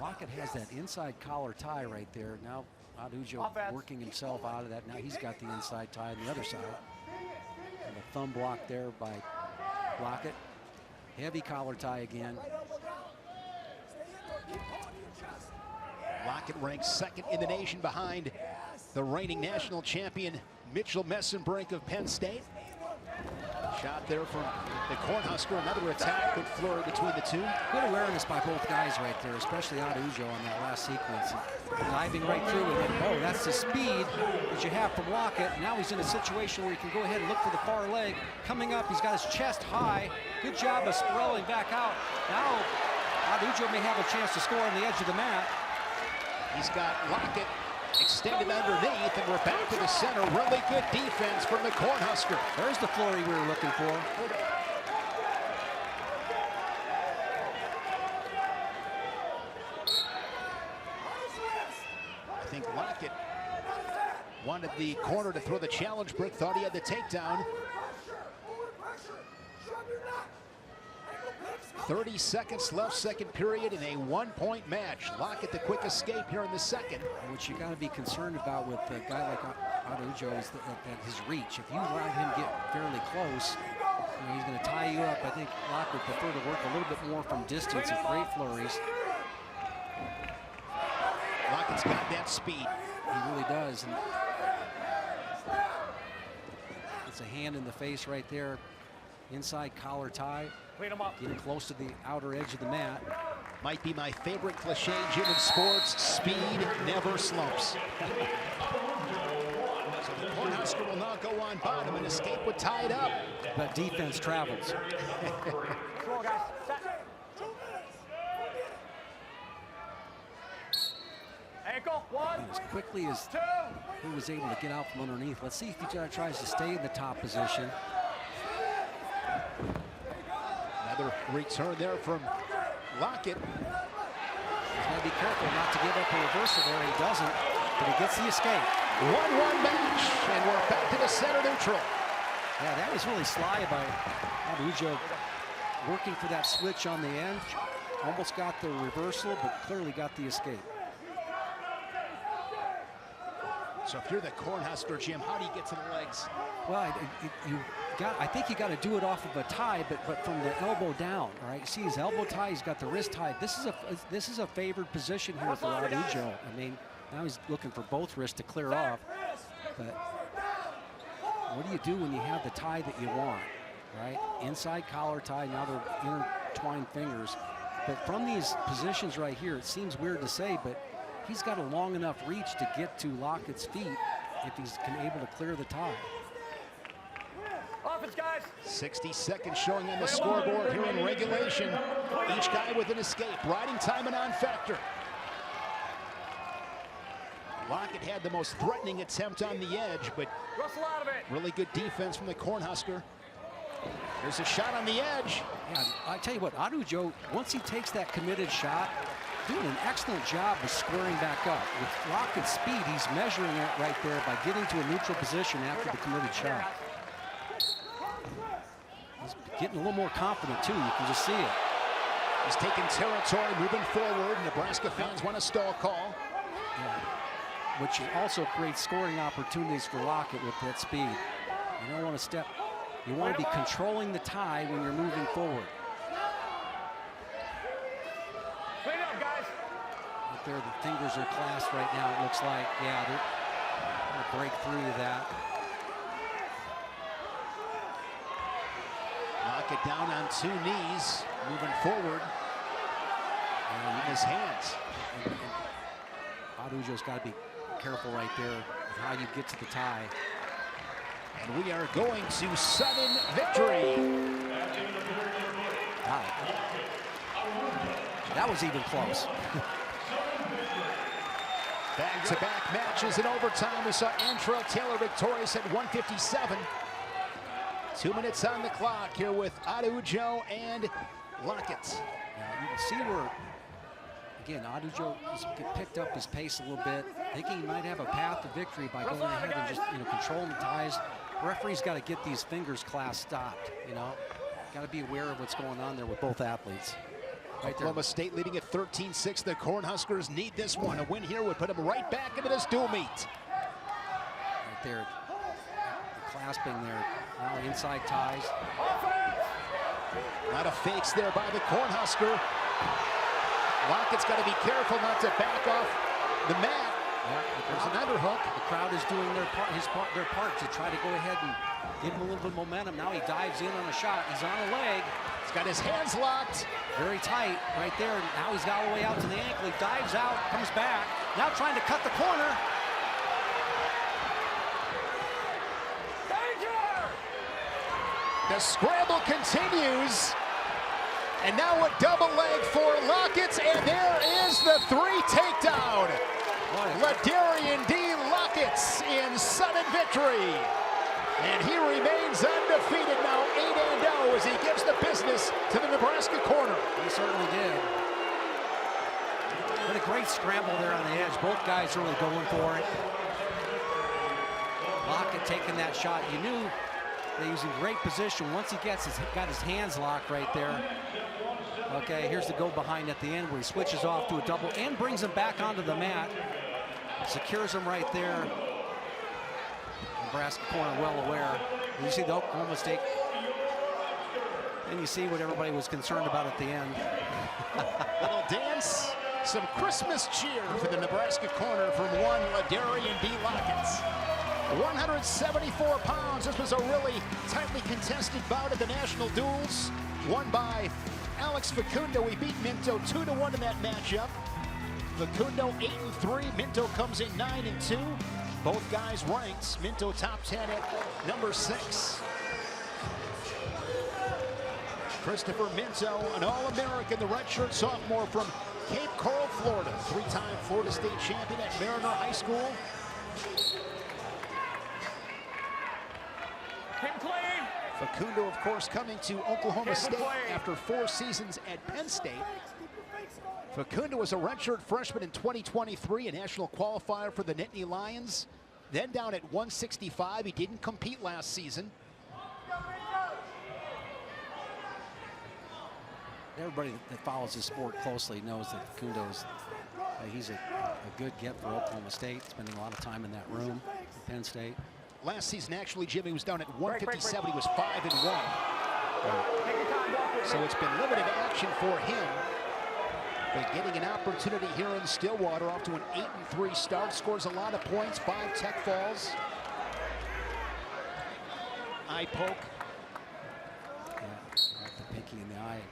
Lockett has that inside collar tie right there. Now Araujo working himself out of that. Now he's got the inside tie on the other side. And a thumb block there by Lockett. Heavy collar tie again. Lockett ranks 2nd in the nation behind the reigning national champion Mitchell Messenbrink of Penn State. Shot there from the Cornhusker, another attack, good flurry between the two. Good awareness by both guys right there, especially Araujo on that last sequence. Diving right through it, and oh, that's the speed that you have from Lockett. Now he's in a situation where he can go ahead and look for the far leg. Coming up, he's got his chest high. Good job of sprawling back out. Now, Araujo may have a chance to score on the edge of the mat. He's got Lockett extended underneath, and we're back to the center. Really good defense from the Cornhusker. There's the flurry we were looking for. I think Lockett wanted the corner to throw the challenge brick, thought he had the takedown. 30 seconds left, second period, in a 1-point match. Lockett the quick escape here in the second. What you got to be concerned about with a guy like Araujo is that his reach. If you let him get fairly close, you know, he's going to tie you up. I think Lockett would prefer to work a little bit more from distance and great flurries. Lockett's got that speed. He really does. And it's a hand in the face right there. Inside collar tie. Getting close to the outer edge of the mat. Might be my favorite cliche, Jim, in sports. Speed never slumps. So the Cornhusker will now go on bottom and escape with tied up. But defense travels. Ankle, one, And as quickly as two. he was able to get out from underneath. Let's see if he tries to stay in the top position. Another return there from Lockett. He's got to be careful not to give up a reversal there. He doesn't, but he gets the escape. 1-1 match, and we're back to the center neutral. Yeah, that was really sly by Araujo, working for that switch on the end. Almost got the reversal, but clearly got the escape. So if you're the Cornhusker, Jim, how do you get to the legs? Well, I think you got to do it off of a tie, but from the elbow down. All right, see his elbow tie. He's got the wrist tied. This is a favored position here for Araujo. I mean, now he's looking for both wrists to clear off. But what do you do when you have the tie that you want? Right, inside collar tie. Now they're intertwined fingers. But from these positions right here, it seems weird to say, but he's got a long enough reach to get to Lockett's feet if he's able to clear the tie. Offense, guys. 60 seconds showing on the scoreboard here in regulation. Each guy with an escape. Riding time and on factor. Lockett had the most threatening attempt on the edge, but Rustle out of it. really good defense from the Cornhusker. There's a shot on the edge. Yeah, I tell you what, Araujo, once he takes that committed shot, doing an excellent job of squaring back up. With Lockett's speed, he's measuring it right there by getting to a neutral position after the committed shot. He's getting a little more confident too, you can just see it. He's taking territory, moving forward. Nebraska fans want a stall call. Yeah. Which also creates scoring opportunities for Lockett with that speed. You don't want to step, you want to be controlling the tie when you're moving forward. Clean up, guys. Right there, the fingers are clasped right now, it looks like. Yeah, they're going to break through to that. Lockett down on 2 knees, moving forward. And in his hands. Araujo's got to be careful right there with how you get to the tie. And we are going to sudden victory. Tie. That was even close. Back-to-back matches in overtime. We saw Antrell Taylor victorious at 157. 2 minutes on the clock here with Araujo and Lockett. Yeah, you can see where, again, Araujo has picked up his pace a little bit, thinking he might have a path to victory by going ahead and just, controlling the ties. Referee's got to get these fingers clasped stopped, Got to be aware of what's going on there with both athletes. Right there. Oklahoma State leading at 13-6. The Cornhuskers need this one. A win here would put them right back into this dual meet. Right there, the clasping there. Now inside ties. A lot of fakes there by the Cornhusker. Lockett's got to be careful not to back off the mat. Yeah, There's an underhook. The crowd is doing their part to try to go ahead and give him a little bit of momentum. Now he dives in on a shot. He's on a leg. He's got his hands locked. Very tight right there. Now he's got all the way out to the ankle. He dives out, comes back. Now trying to cut the corner. The scramble continues. And now a double leg for Lockett, and there is the 3 takedown. Ladarian D. Lockett in sudden victory. And he remains undefeated now, 8-0 as he gives the business to the Nebraska corner. He certainly did. What a great scramble there on the edge. Both guys really going for it. Lockett taking that shot. You knew that he was in great position. Once he got his hands locked right there. Okay, here's the go behind at the end where he switches off to a double and brings him back onto the mat. Secures him right there. Nebraska corner well aware. And you see the Oklahoma State. And you see what everybody was concerned about at the end. Little dance, some Christmas cheer for the Nebraska corner from one Ladarian D. Lockett. 174 pounds. This was a really tightly contested bout at the national duels. Won by Alex Facundo. He beat Minto 2-1 in that matchup. Facundo 8-3. Minto comes in 9-2. Both guys ranked. Minto top 10 at number 6. Christopher Minto, an All-American, the redshirt sophomore from Cape Coral, Florida. Three-time Florida State champion at Mariner High School. Facundo, of course, coming to Oklahoma State after 4 seasons at Penn State. Facundo was a redshirt freshman in 2023, a national qualifier for the Nittany Lions. Then down at 165, he didn't compete last season. Everybody that follows the sport closely knows that Facundo is he's a good get for Oklahoma State, spending a lot of time in that room at Penn State. Last season, actually, Jimmy was down at 157. He was 5-1. So it's been limited action for him. But getting an opportunity here in Stillwater, off to an 8-3 start, scores a lot of points, 5 tech falls. Eye poke. Yeah, got the pinky in the eye.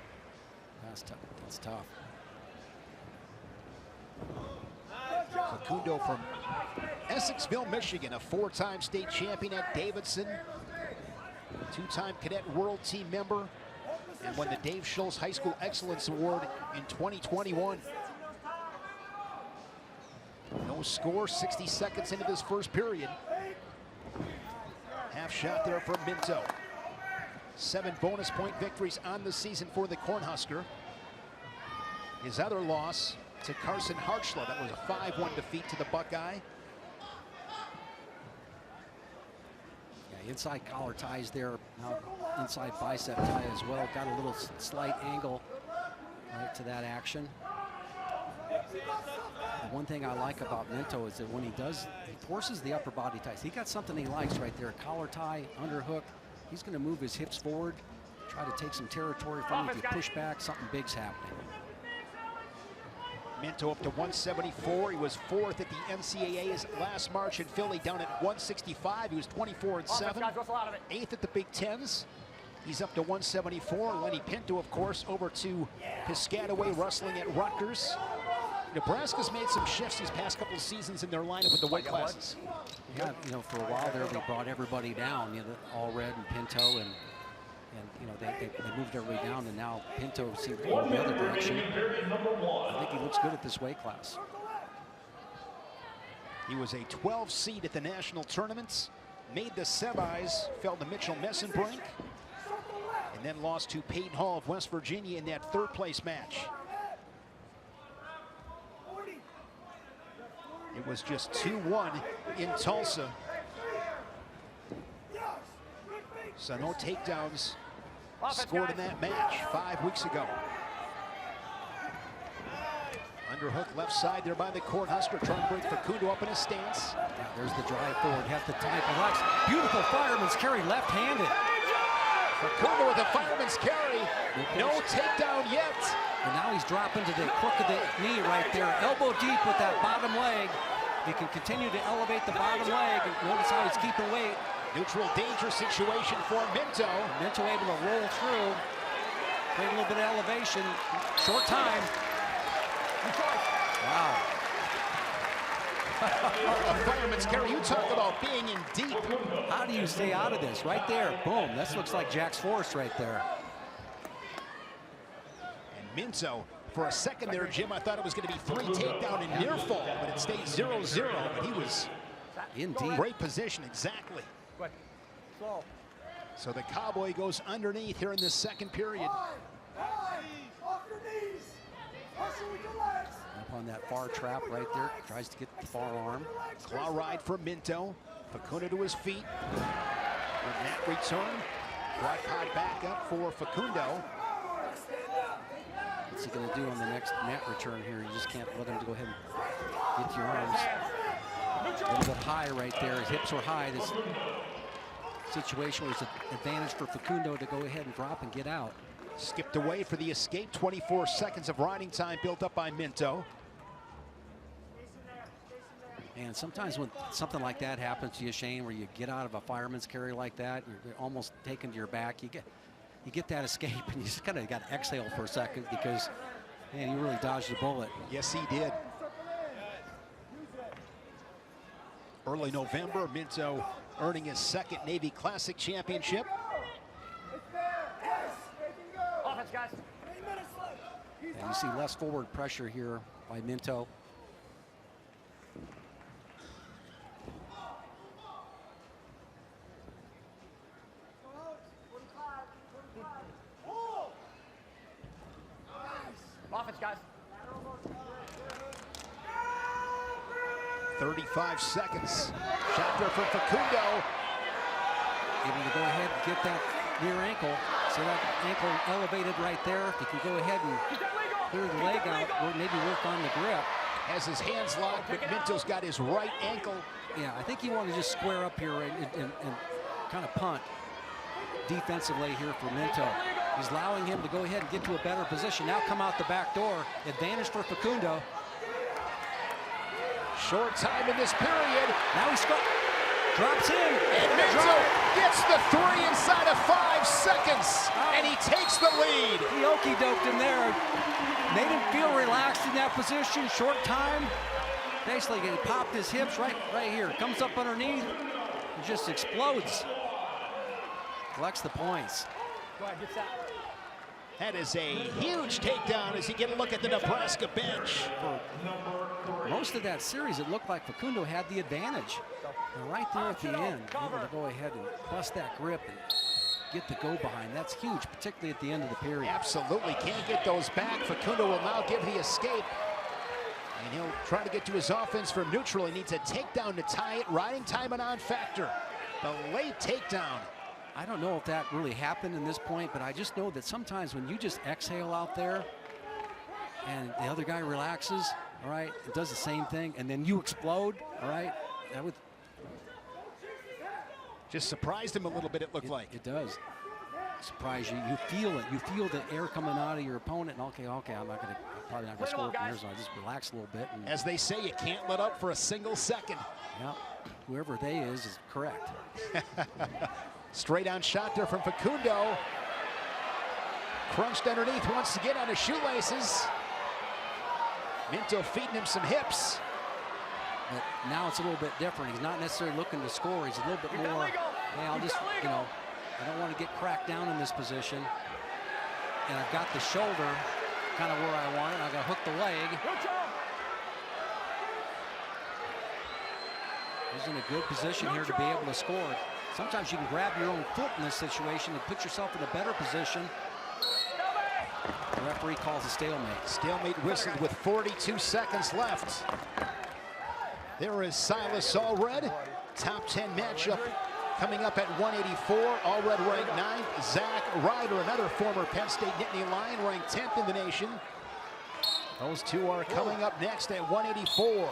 That's tough. That's tough. Facundo from Essexville, Michigan, a 4-time state champion at Davidson, 2-time cadet world team member, and won the Dave Schultz High School Excellence Award in 2021. No score, 60 seconds into this first period. Half shot there from Minto. 7 bonus point victories on the season for the Cornhusker. His other loss to Carson Harchla, that was a 5-1 defeat to the Buckeye. Yeah, inside collar ties there, now inside bicep tie as well. Got a little slight angle right to that action. The one thing I like about Minto is that when he does, he forces the upper body ties. He got something he likes right there, collar tie, underhook. He's going to move his hips forward, try to take some territory from you. If you push back, something big's happening. Minto up to 174. He was 4th at the NCAAs last March in Philly, down at 165. He was 24-7. 8th at the Big Tens. He's up to 174. Lenny Pinto, of course, over to Piscataway, wrestling at Rutgers. Nebraska's made some shifts these past couple of seasons in their lineup with the weight classes. Yeah, you know, for a while there, they brought everybody down. You know, Allred and Pinto, and you know, they moved everybody down, and now Pinto seems to go in the other direction. I think he looks good at this weight class. He was a 12 seed at the national tournaments, made the semis, fell to Mitchell Messenbrink, and then lost to Peyton Hall of West Virginia in that 3rd place match. It was just 2-1 in Tulsa. So no takedowns scored in that match 5 weeks ago. Underhook left side there by the Cornhusker, trying to break Facundo up in his stance. Yeah, there's the drive forward, have the type of relax. Beautiful fireman's carry, left-handed. Facundo with a fireman's carry. No takedown yet. And now he's dropping to the crook of the knee right there, elbow deep with that bottom leg. He can continue to elevate the bottom leg. Notice how he's keeping weight. Neutral danger situation for Minto. Minto able to roll through, create a little bit of elevation, short time. Wow. A fireman's carry. You talk about being in deep. How do you stay out of this? Right there, boom. This looks like Jack's Force right there. And Minto, for a second there, Jim, I thought it was going to be 3 takedown and near fall, but it stayed 0-0. But he was in deep. Great position, exactly. So the Cowboy goes underneath here in the 2nd period. Up on that far trap right there, tries to get the far arm. Claw ride for Minto. Facundo to his feet. With that return, quad pod back up for Facundo. What's he going to do on the next mat return here? You just can't let him go ahead and get your arms. A little bit high right there. His hips were high. This situation was an advantage for Facundo to go ahead and drop and get out. Skipped away for the escape. 24 seconds of riding time built up by Minto. And sometimes when something like that happens to you, Shane, where you get out of a fireman's carry like that, you're almost taken to your back, you get that escape, and you just kind of got to exhale for a second because, man, you really dodged the bullet. Yes, he did. Early November, Minto earning his 2nd Navy Classic championship. And you see less forward pressure here by Minto. Offense, guys. 35 seconds. Shot there from Facundo. Able to go ahead and get that near ankle. See that ankle elevated right there. If you can go ahead and clear the leg out, or maybe work on the grip. Has his hands locked, but Minto's got his right ankle. Yeah, I think you want to just square up here and kind of punt defensively here for Minto. He's allowing him to go ahead and get to a better position. Now come out the back door. Advantage for Facundo. Short time in this period. Now he's drops in. And Minto gets the three inside of 5 seconds. And he takes the lead. He okey-doked him there. Made him feel relaxed in that position. Short time. Basically, he popped his hips right here. Comes up underneath and just explodes. Collects the points. Go ahead, get set. That is a huge takedown as you get a look at the Nebraska bench. For most of that series, it looked like Facundo had the advantage. And right there at the end, able to go ahead and bust that grip and get the go behind. That's huge, particularly at the end of the period. Absolutely, can't get those back. Facundo will now give the escape. And he'll try to get to his offense from neutral. He needs a takedown to tie it. Riding time and on factor. The late takedown. I don't know if that really happened in this point, but I just know that sometimes when you just exhale out there and the other guy relaxes, all right, it does the same thing, and then you explode, all right, that would... Just surprised him a little bit, it looked like. It does. Surprise you. You feel it. You feel the air coming out of your opponent, and okay, I'm probably not going to score from here, so I just relax a little bit. And, as they say, you can't let up for a single second. yeah, whoever they is correct. Straight on shot there from Facundo. Crunched underneath once again on his shoelaces. Minto feeding him some hips. But now it's a little bit different. He's not necessarily looking to score. He's a little bit more, hey, I'll just, you know, I don't want to get cracked down in this position. And I've got the shoulder kind of where I want it. I've got to hook the leg. He's in a good position here to be able to score. Sometimes you can grab your own foot in this situation and put yourself in a better position. The referee calls a stalemate. Stalemate whistled with 42 seconds left. There is Silas Allred. Top 10 matchup coming up at 184. Allred ranked 9th. Zach Ryder, another former Penn State Nittany Lion, ranked 10th in the nation. Those two are coming up next at 184.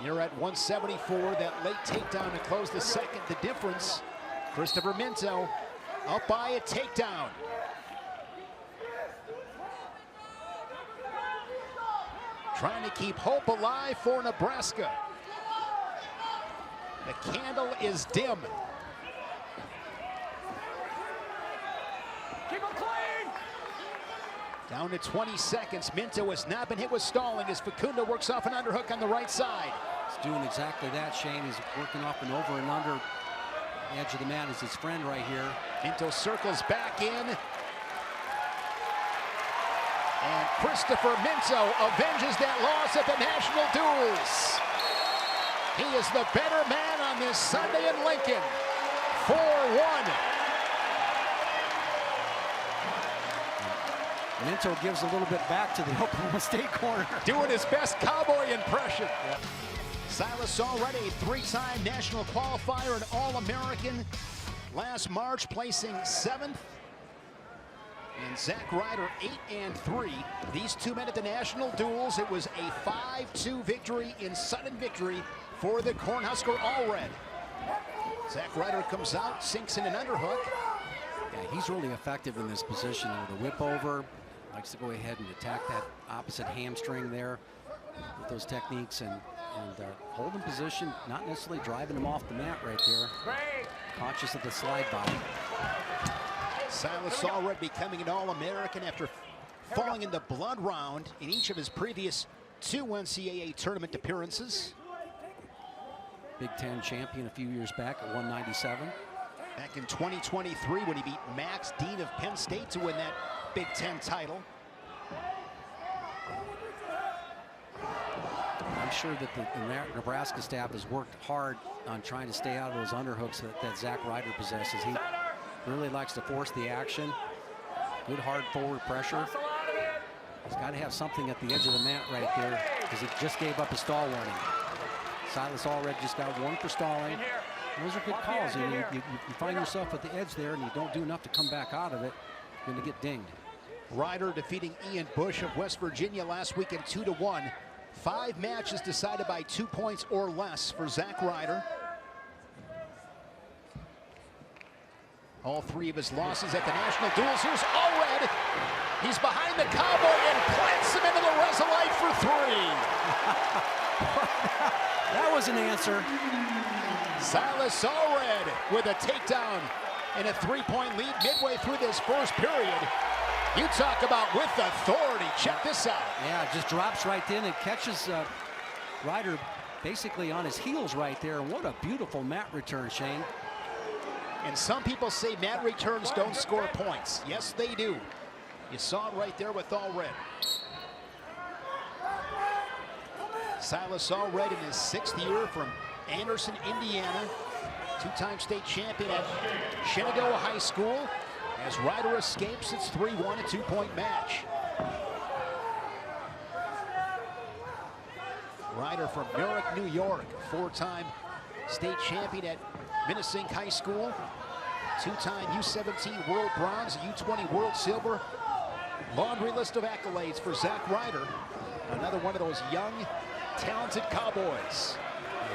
You're at 174, that late takedown to close the second. The difference, Christopher Minto up by a takedown. Trying to keep hope alive for Nebraska. The candle is dim. Keep him clean. Down to 20 seconds. Minto has not been hit with stalling as Facundo works off an underhook on the right side. He's doing exactly that, Shane. He's working off an over and under. The edge of the mat is his friend right here. Minto circles back in. And Christopher Minto avenges that loss at the national duels. He is the better man on this Sunday in Lincoln. 4-1. Minto gives a little bit back to the Oklahoma State corner. Doing his best cowboy impression. Yep. Silas already a 3-time national qualifier and All-American. Last March placing 7th. And Zach Ryder 8-3. These two men at the national duels. It was a 5-2 victory in sudden victory for the Cornhusker Allred. Zach Ryder comes out, sinks in an underhook. Yeah, he's really effective in this position with a whip over. Likes to go ahead and attack that opposite hamstring there with those techniques and hold in position, not necessarily driving him off the mat right there. Conscious of the slide body. Silas Allred becoming an All-American after falling in the blood round in each of his previous 2 NCAA tournament appearances. Big Ten champion a few years back at 197. Back in 2023 when he beat Max Dean of Penn State to win that Big Ten title. I'm sure that the Nebraska staff has worked hard on trying to stay out of those underhooks that Zach Ryder possesses. He really likes to force the action. Good hard forward pressure. He's got to have something at the edge of the mat right there because he just gave up a stall warning. Silas Allred just got one for stalling. Those are good calls. You find yourself at the edge there and you don't do enough to come back out of it, you're going to get dinged. Ryder defeating Ian Bush of West Virginia last weekend 2-1. 5 matches decided by 2 points or less for Zach Ryder. All 3 of his losses at the national duels. Here's Allred. He's behind the cowboy and plants him into the Resolite for 3. That was an answer. Silas Allred with a takedown and a 3-point lead midway through this first period. You talk about with authority. Check this out. Yeah, just drops right in and catches Ryder basically on his heels right there. And what a beautiful mat return, Shane. And some people say mat returns don't score points. Yes, they do. You saw it right there with Allred. Silas Allred in his 6th year from Anderson, Indiana. 2-time state champion at Shenandoah High School. As Ryder escapes, it's 3-1, a 2-point match. Ryder from Merrick, New York, 4-time state champion at Minisink High School. 2-time U17 World Bronze, U20 World Silver. Laundry list of accolades for Zach Ryder. Another one of those young, talented Cowboys.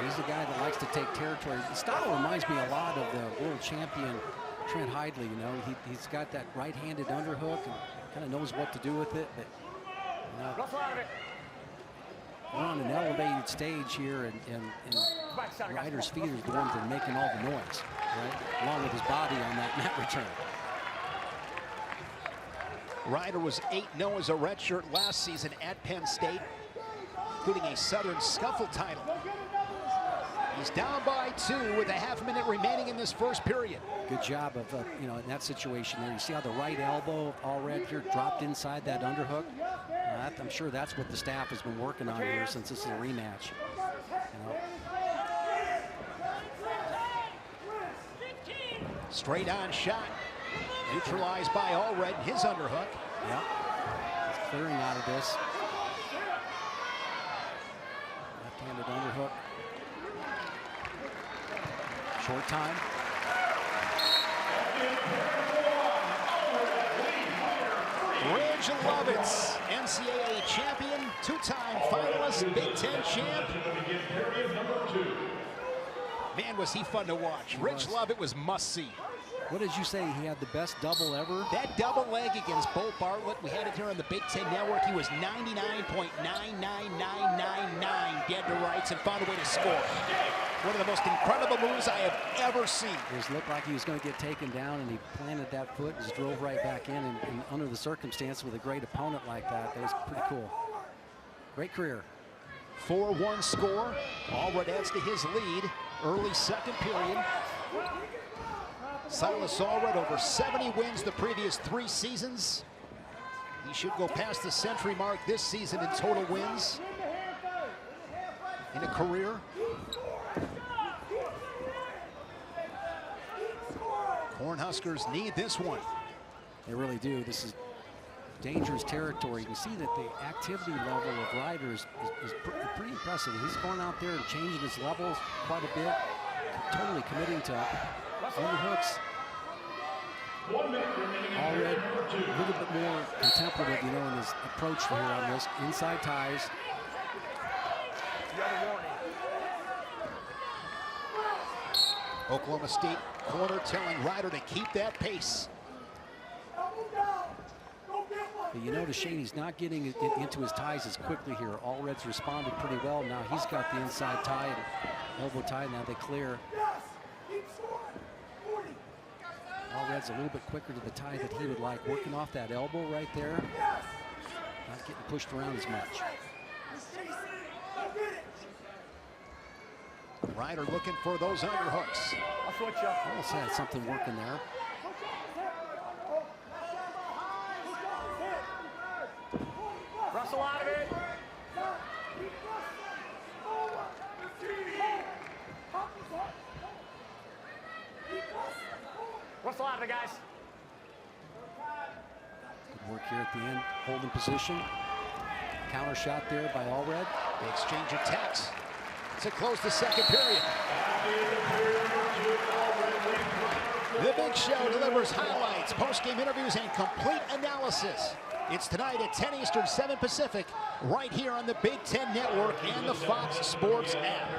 He's the guy that likes to take territory. The style reminds me a lot of the world champion Trent Hidley. You know, he's got that right-handed underhook and kind of knows what to do with it. But you know, we're on an elevated stage here, and Ryder's feet are the ones that are making all the noise, right? Along with his body on that mat return. Ryder was 8-0 as a redshirt last season at Penn State, including a Southern Scuffle title. He's down by 2 with a half-minute remaining in this first period. Good job of, you know, in that situation there. You see how the right elbow of Allred here dropped inside that underhook? I'm sure that's what the staff has been working on here since this is a rematch. You know. Straight on shot. Neutralized by Allred, his underhook. Yeah, he's clearing out of this. Left-handed underhook. Short time. Ridge Lovitz, NCAA champion, 2-time finalist, Big Ten champ. Man, was he fun to watch. Ridge Lovitz was must-see. What did you say? He had the best double ever? That double leg against Bo Bartlett, we had it here on the Big Ten Network. He was 99.99999 dead to rights and found a way to score. One of the most incredible moves I have ever seen. It looked like he was going to get taken down, and he planted that foot and just drove right back in. And under the circumstance with a great opponent like that, that was pretty cool. Great career. 4-1 score. Allred adds to his lead. Early second period. Silas Allred over 70 wins the previous 3 seasons. He should go past the century mark this season in total wins in a career. Cornhuskers need this one. They really do. This is dangerous territory. You can see that the activity level of Ryder is pretty impressive. He's going out there and changing his levels quite a bit, totally committing to underhooks. Allred a little bit more contemplative, you know, in his approach here on this. Inside ties. Oklahoma State corner telling Ryder to keep that pace. But you notice, Shane, he's not getting it into his ties as quickly here. Allred's responded pretty well. Now he's got the inside tie and elbow tie. Now they clear. Allred's a little bit quicker to the tie that he would like. Working off that elbow right there. Not getting pushed around as much. Ryder looking for those underhooks. I'll switch up. Almost had something working there. Wrestle out of it. slaughter, guys. Good work here at the end, holding position. Counter shot there by Allred. They exchange attacks to close the second period. The Big Show delivers highlights, post-game interviews, and complete analysis. It's tonight at 10 Eastern, 7 Pacific, right here on the Big Ten Network and the Fox Sports app.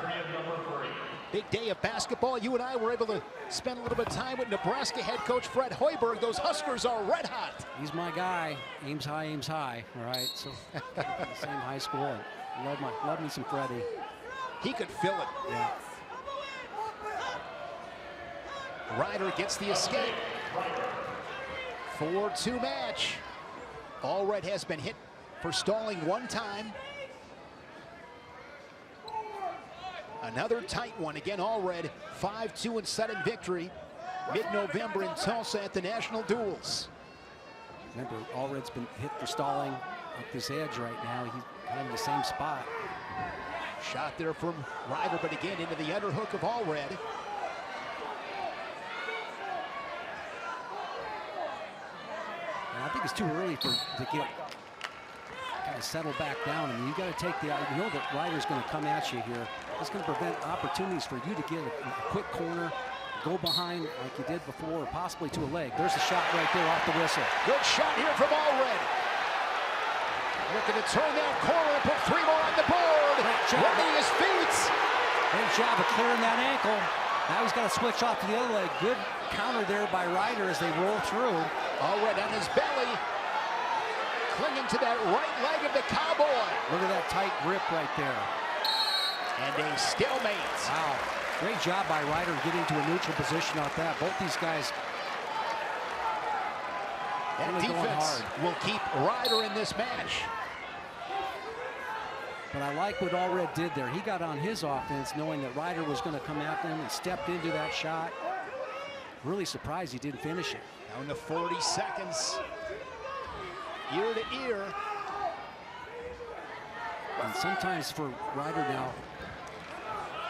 Big day of basketball. You and I were able to spend a little bit of time with Nebraska head coach Fred Hoiberg. Those Huskers are red hot. He's my guy. Aims high, all right? So, same high school. And love me some Freddie. He could fill it. Yeah. Ryder gets the escape. 4-2 match. Allred has been hit for stalling one time. Another tight one. Again, Allred, 5-2 and sudden victory. Mid-November in Tulsa at the National Duels. Remember, Allred's been hit for stalling at this edge right now. He's kind of in the same spot. Shot there from Ryder, but again into the underhook of Allred. And I think it's too early to get kind of settle back down. I mean, you got to take the, you know that Ryder's going to come at you here. It's going to prevent opportunities for you to get a quick corner, go behind like you did before, or possibly to a leg. There's a shot right there off the whistle. Good shot here from Allred. Looking to turn that corner and put 3 more on the board. Running his feet. Great job of clearing that ankle. Now he's got to switch off to the other leg. Good counter there by Ryder as they roll through. Allred on his belly, clinging to that right leg of the Cowboy. Look at that tight grip right there. And a stalemate. Wow, great job by Ryder getting to a neutral position off that. Both these guys that really defense will keep Ryder in this match. But I like what Allred did there. He got on his offense knowing that Ryder was going to come after him and stepped into that shot. Really surprised he didn't finish it. Down to 40 seconds. Ear to ear. And sometimes for Ryder now,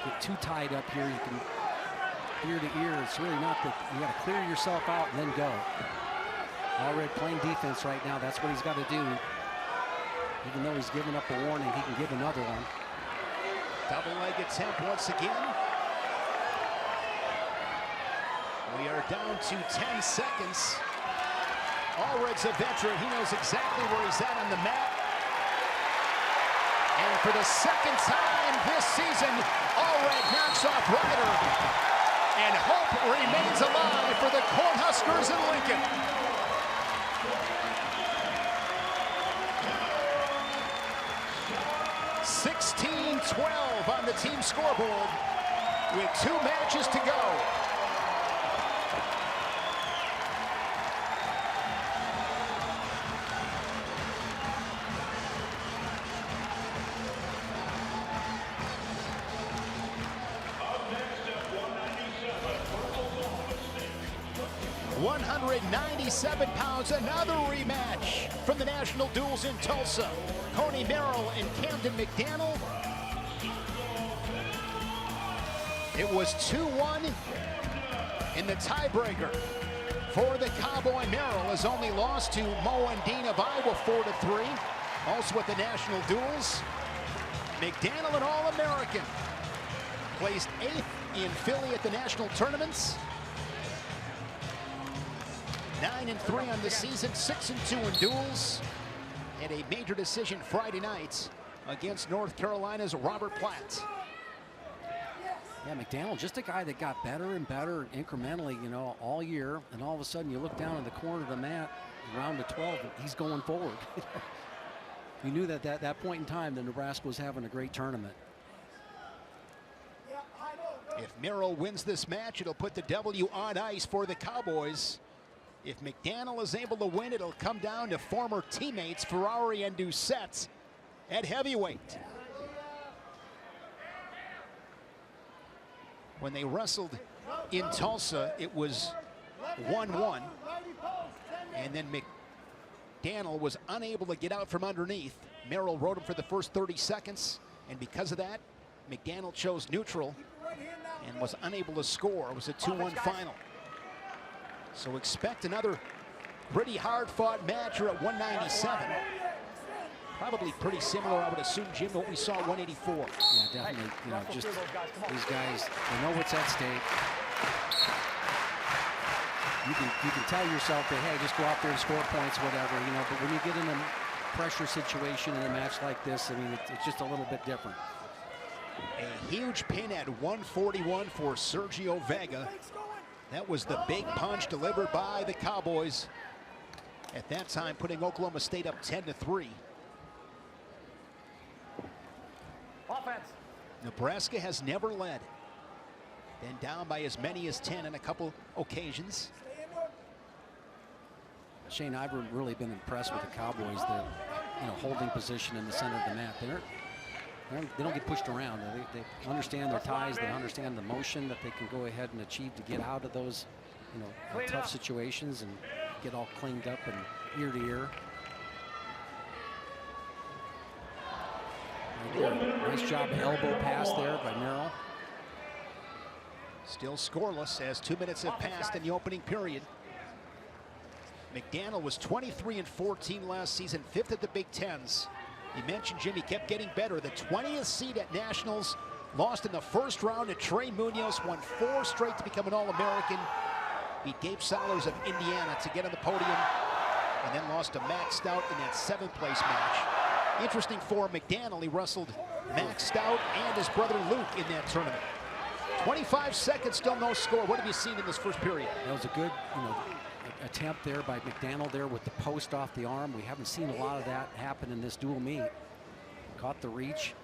get too tied up here, you can ear to ear. It's really not that you got to clear yourself out and then go. Allred playing defense right now. That's what he's got to do. Even though he's given up a warning, he can give another one. Double leg attempt once again. We are down to 10 seconds. Allred's a veteran. He knows exactly where he's at on the mat. And for the second time this season, Allred knocks off Ryder. And hope remains alive for the Cornhuskers in Lincoln. (16-12) on the team scoreboard with 2 matches to go. Up next at 197, 197 pounds, another rematch from the National Duels in Tulsa. Coney Merrill and Camden McDaniel. It was 2-1 in the tiebreaker for the Cowboy. Merrill has only lost to Mo and Dean of Iowa 4-3. Also at the National Duels. McDaniel, an All-American. Placed 8th in Philly at the national tournaments. 9-3 on the season, 6-2 in duels. And a major decision Friday night against North Carolina's Robert Platt. Yeah, McDaniel, just a guy that got better and better incrementally, you know, all year. And all of a sudden you look down in the corner of the mat, round of 12, and he's going forward. You knew that at that point in time that Nebraska was having a great tournament. If Merrill wins this match, it'll put the W on ice for the Cowboys. If McDaniel is able to win, it'll come down to former teammates Ferrari and Doucette at heavyweight. When they wrestled in Tulsa, it was 1-1. And then McDaniel was unable to get out from underneath. Merrill rode him for the first 30 seconds. And because of that, McDaniel chose neutral and was unable to score. It was a 2-1 final. So expect another pretty hard-fought match here at 197. Probably pretty similar, I would assume, Jim, to what we saw at 184. Yeah, definitely. You know, just these guys, they know what's at stake. You can tell yourself that, hey, just go out there and score points, whatever, you know. But when you get in a pressure situation in a match like this, I mean, it's just a little bit different. A huge pin at 141 for Sergio Vega. That was the big punch delivered by the Cowboys. At that time, putting Oklahoma State up 10-3. Offense. Nebraska has never led. Been down by as many as 10 on a couple occasions. Shane, I've really been impressed with the Cowboys. They're, you know, holding position in the center of the map. They don't get pushed around. They understand their ties. They understand the motion that they can go ahead and achieve to get out of those, you know, tough situations and get all cleaned up and ear to ear. Nice job, elbow pass there by Merrill. Still scoreless as 2 minutes have passed in the opening period. McDaniel was 23-14 last season, 5th at the Big Tens. You mentioned, Jim, he kept getting better. The 20th seed at Nationals, lost in the first round to Trey Munoz, won 4 straight to become an All-American. Beat Gabe Sollers of Indiana to get on the podium, and then lost to Max Stout in that 7th place match. Interesting for McDaniel, he wrestled Max Stout and his brother Luke in that tournament. 25 seconds, still no score. What have you seen in this first period? That was a good, you know, attempt there by McDaniel there with the post off the arm. We haven't seen a lot of that happen in this dual meet. Caught the reach.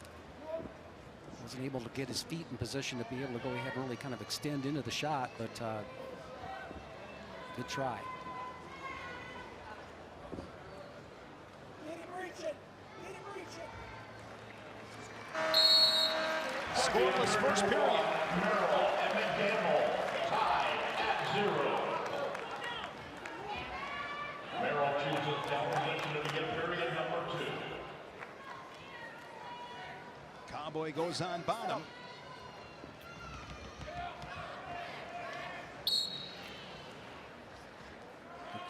Wasn't able to get his feet in position to be able to go ahead and really kind of extend into the shot, but good try. Scoreless first period. Merrill and McDaniel tied at 0. Merrill chooses down position to begin period number 2. Cowboy goes on bottom.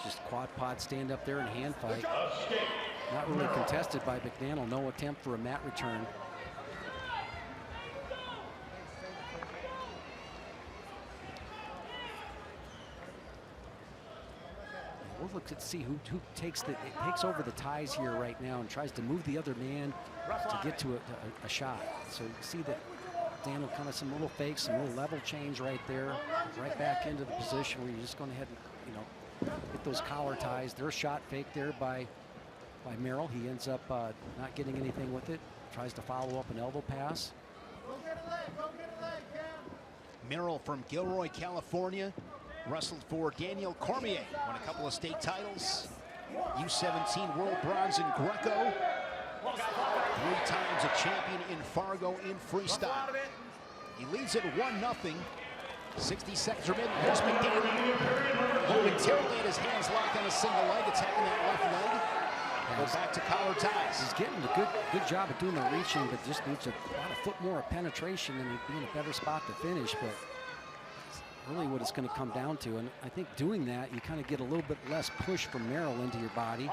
Just quad pod stand up there and hand fight. Not really contested by McDaniel. No attempt for a mat return. We'll look to see who takes over the ties here right now and tries to move the other man to get to a shot. So you see that Daniel kind of some little fakes, some little level change right there, right back into the position where you're just going ahead and, you know, get those collar ties. There's a shot fake there by Merrill. He ends up not getting anything with it. Tries to follow up an elbow pass. Go get a leg, Cam. Merrill from Gilroy, California. Wrestled for Daniel Cormier, won a couple of state titles. U17 World Bronze in Greco. 3 times a champion in Fargo in freestyle. He leads it 1-0. 60 seconds remaining. Here's McDaniel. Momentarily at his hands locked on a single leg, attacking that left leg. Go back to collar ties. He's getting a good job of doing the reaching, but just needs about a foot more of penetration and he'd be in a better spot to finish. But really what it's going to come down to, and I think doing that, you kind of get a little bit less push from Merrill into your body.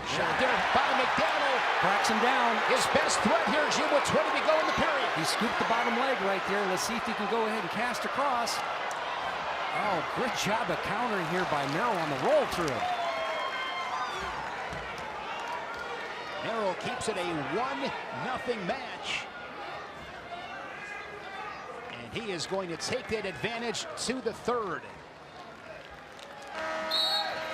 Shot there by McDaniel. Cracks him down. His best threat here, Jim, with 20 to go in the period. He scooped the bottom leg right there. Let's see if he can go ahead and cast across. Oh, good job of countering here by Merrill on the roll through. Merrill keeps it a 1-0 match. And he is going to take that advantage to the 3rd.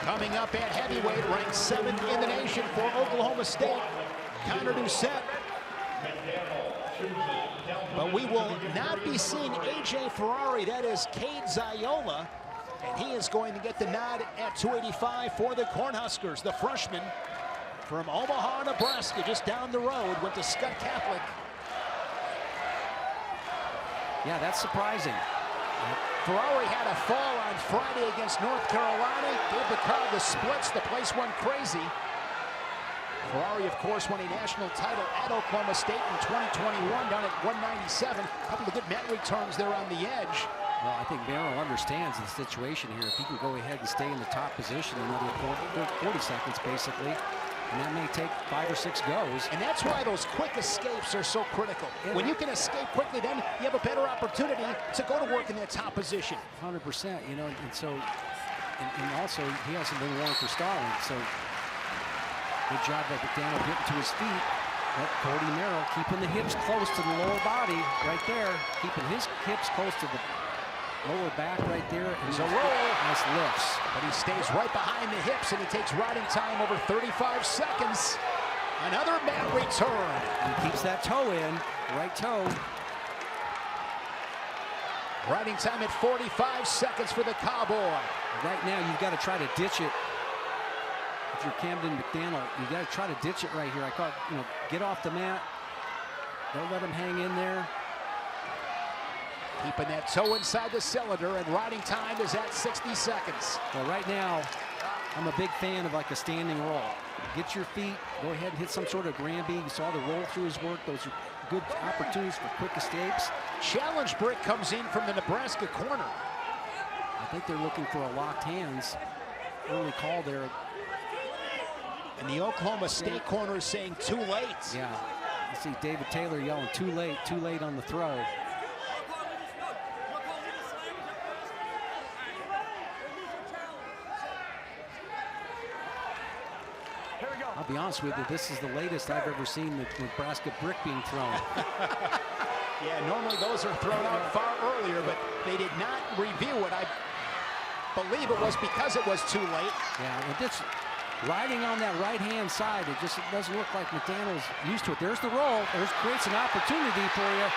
Coming up at heavyweight, ranked 7th in the nation for Oklahoma State, Connor Doucette. But we will not be seeing A.J. Ferrari. That is Cade Ziola. And he is going to get the nod at 285 for the Cornhuskers. The freshman from Omaha, Nebraska, just down the road, went to Scott Catholic. Yeah, that's surprising. Ferrari had a fall on Friday against North Carolina, gave the crowd the splits, the place went crazy. Ferrari, of course, won a national title at Oklahoma State in 2021, down at 197. A couple of good mat returns there on the edge. Well, I think Merrill understands the situation here. If he can go ahead and stay in the top position another 40 seconds, basically, and that may take 5 or 6 goes. And that's why those quick escapes are so critical. When you can escape quickly, then you have a better opportunity to go to work in that top position. 100%, you know, and so, and also he hasn't been warned for stalling, so good job by McDaniel getting to his feet. But Cody Merrill keeping the hips close to the lower body right there, keeping his hips close to the lower back right there. There's a roll. Nice lifts. But he stays right behind the hips, and he takes riding time over 35 seconds. Another mat return. He keeps that toe in, right toe. Riding time at 45 seconds for the Cowboy. Right now, you've got to try to ditch it. If you're Camden McDaniel, you got to try to ditch it right here. I call it, you know, get off the mat. Don't let him hang in there. Keeping that toe inside the cylinder, and riding time is at 60 seconds. Well, right now, I'm a big fan of like a standing roll. Get your feet, go ahead and hit some sort of Granby. You saw the roll through his work. Those are good opportunities for quick escapes. Challenge brick comes in from the Nebraska corner. I think they're looking for a locked hands. Early call there. And the Oklahoma State corner is saying too late. Yeah, you see David Taylor yelling too late on the throw. I'll be honest with you, this is the latest I've ever seen the Nebraska brick being thrown. Yeah, normally those are thrown out far earlier, but they did not review it. I believe it was because it was too late. Yeah, and just riding on that right-hand side, it doesn't look like McDaniel's used to it. There's the roll. Creates an opportunity for you.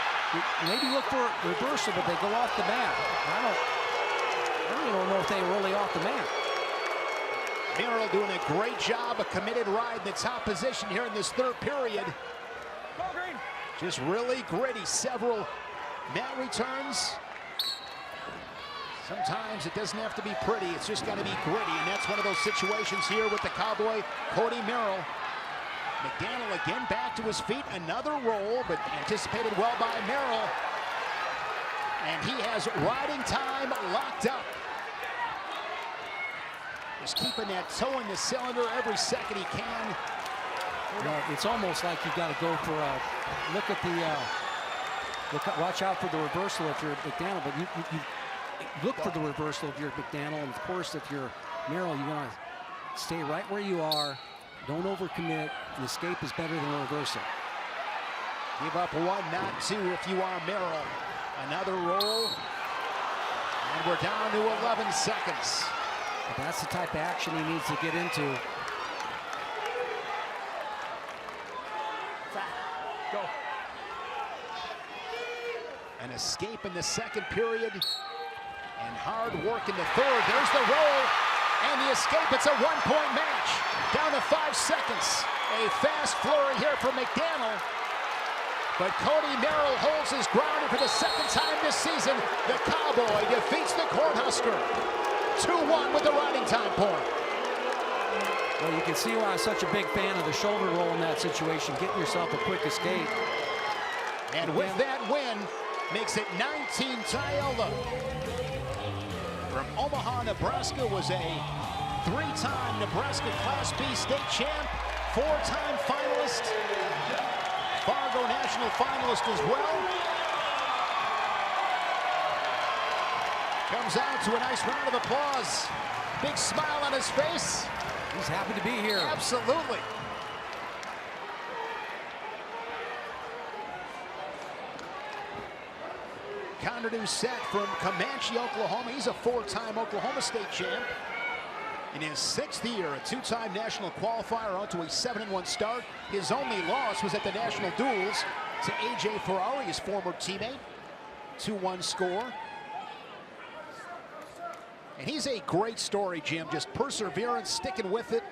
Maybe look for reversal, but they go off the mat. I really don't know if they were really off the mat. Merrill doing a great job, a committed ride in the top position here in this third period. Just really gritty, several mat returns. Sometimes it doesn't have to be pretty, it's just got to be gritty, and that's one of those situations here with the Cowboy, Cody Merrill. McDaniel again back to his feet, another roll, but anticipated well by Merrill. And he has riding time locked up. Just keeping that toe in the cylinder every second he can. Well, it's almost like you've got to go for a look at the watch out for the reversal if you're McDaniel, but you look for the reversal if you're McDaniel, and of course if you're Merrill, you want to stay right where you are, don't overcommit. An escape is better than a reversal. Give up one, not two if you are Merrill. Another roll, and we're down to 11 seconds. But that's the type of action he needs to get into. Go. An escape in the second period, and hard work in the third. There's the roll, and the escape. It's a one-point match. Down to 5 seconds. A fast flurry here for McDaniel. But Cody Merrill holds his ground, and for the second time this season, the Cowboy defeats the Cornhusker. 2-1 with the riding time point. Well, you can see why I'm such a big fan of the shoulder roll in that situation, getting yourself a quick escape. And with that win, makes it 19 Tayelda. From Omaha, Nebraska, was a 3-time Nebraska Class B state champ, 4-time finalist, Fargo national finalist as well. Comes out to a nice round of applause. Big smile on his face. He's happy to be here. Absolutely. Counter set from Comanche, Oklahoma. He's a 4-time Oklahoma State champ. In his 6th year, a 2-time national qualifier, on to a 7-1 start. His only loss was at the national duels to A.J. Ferrari, his former teammate. 2-1 score. And he's a great story, Jim. Just perseverance, sticking with it.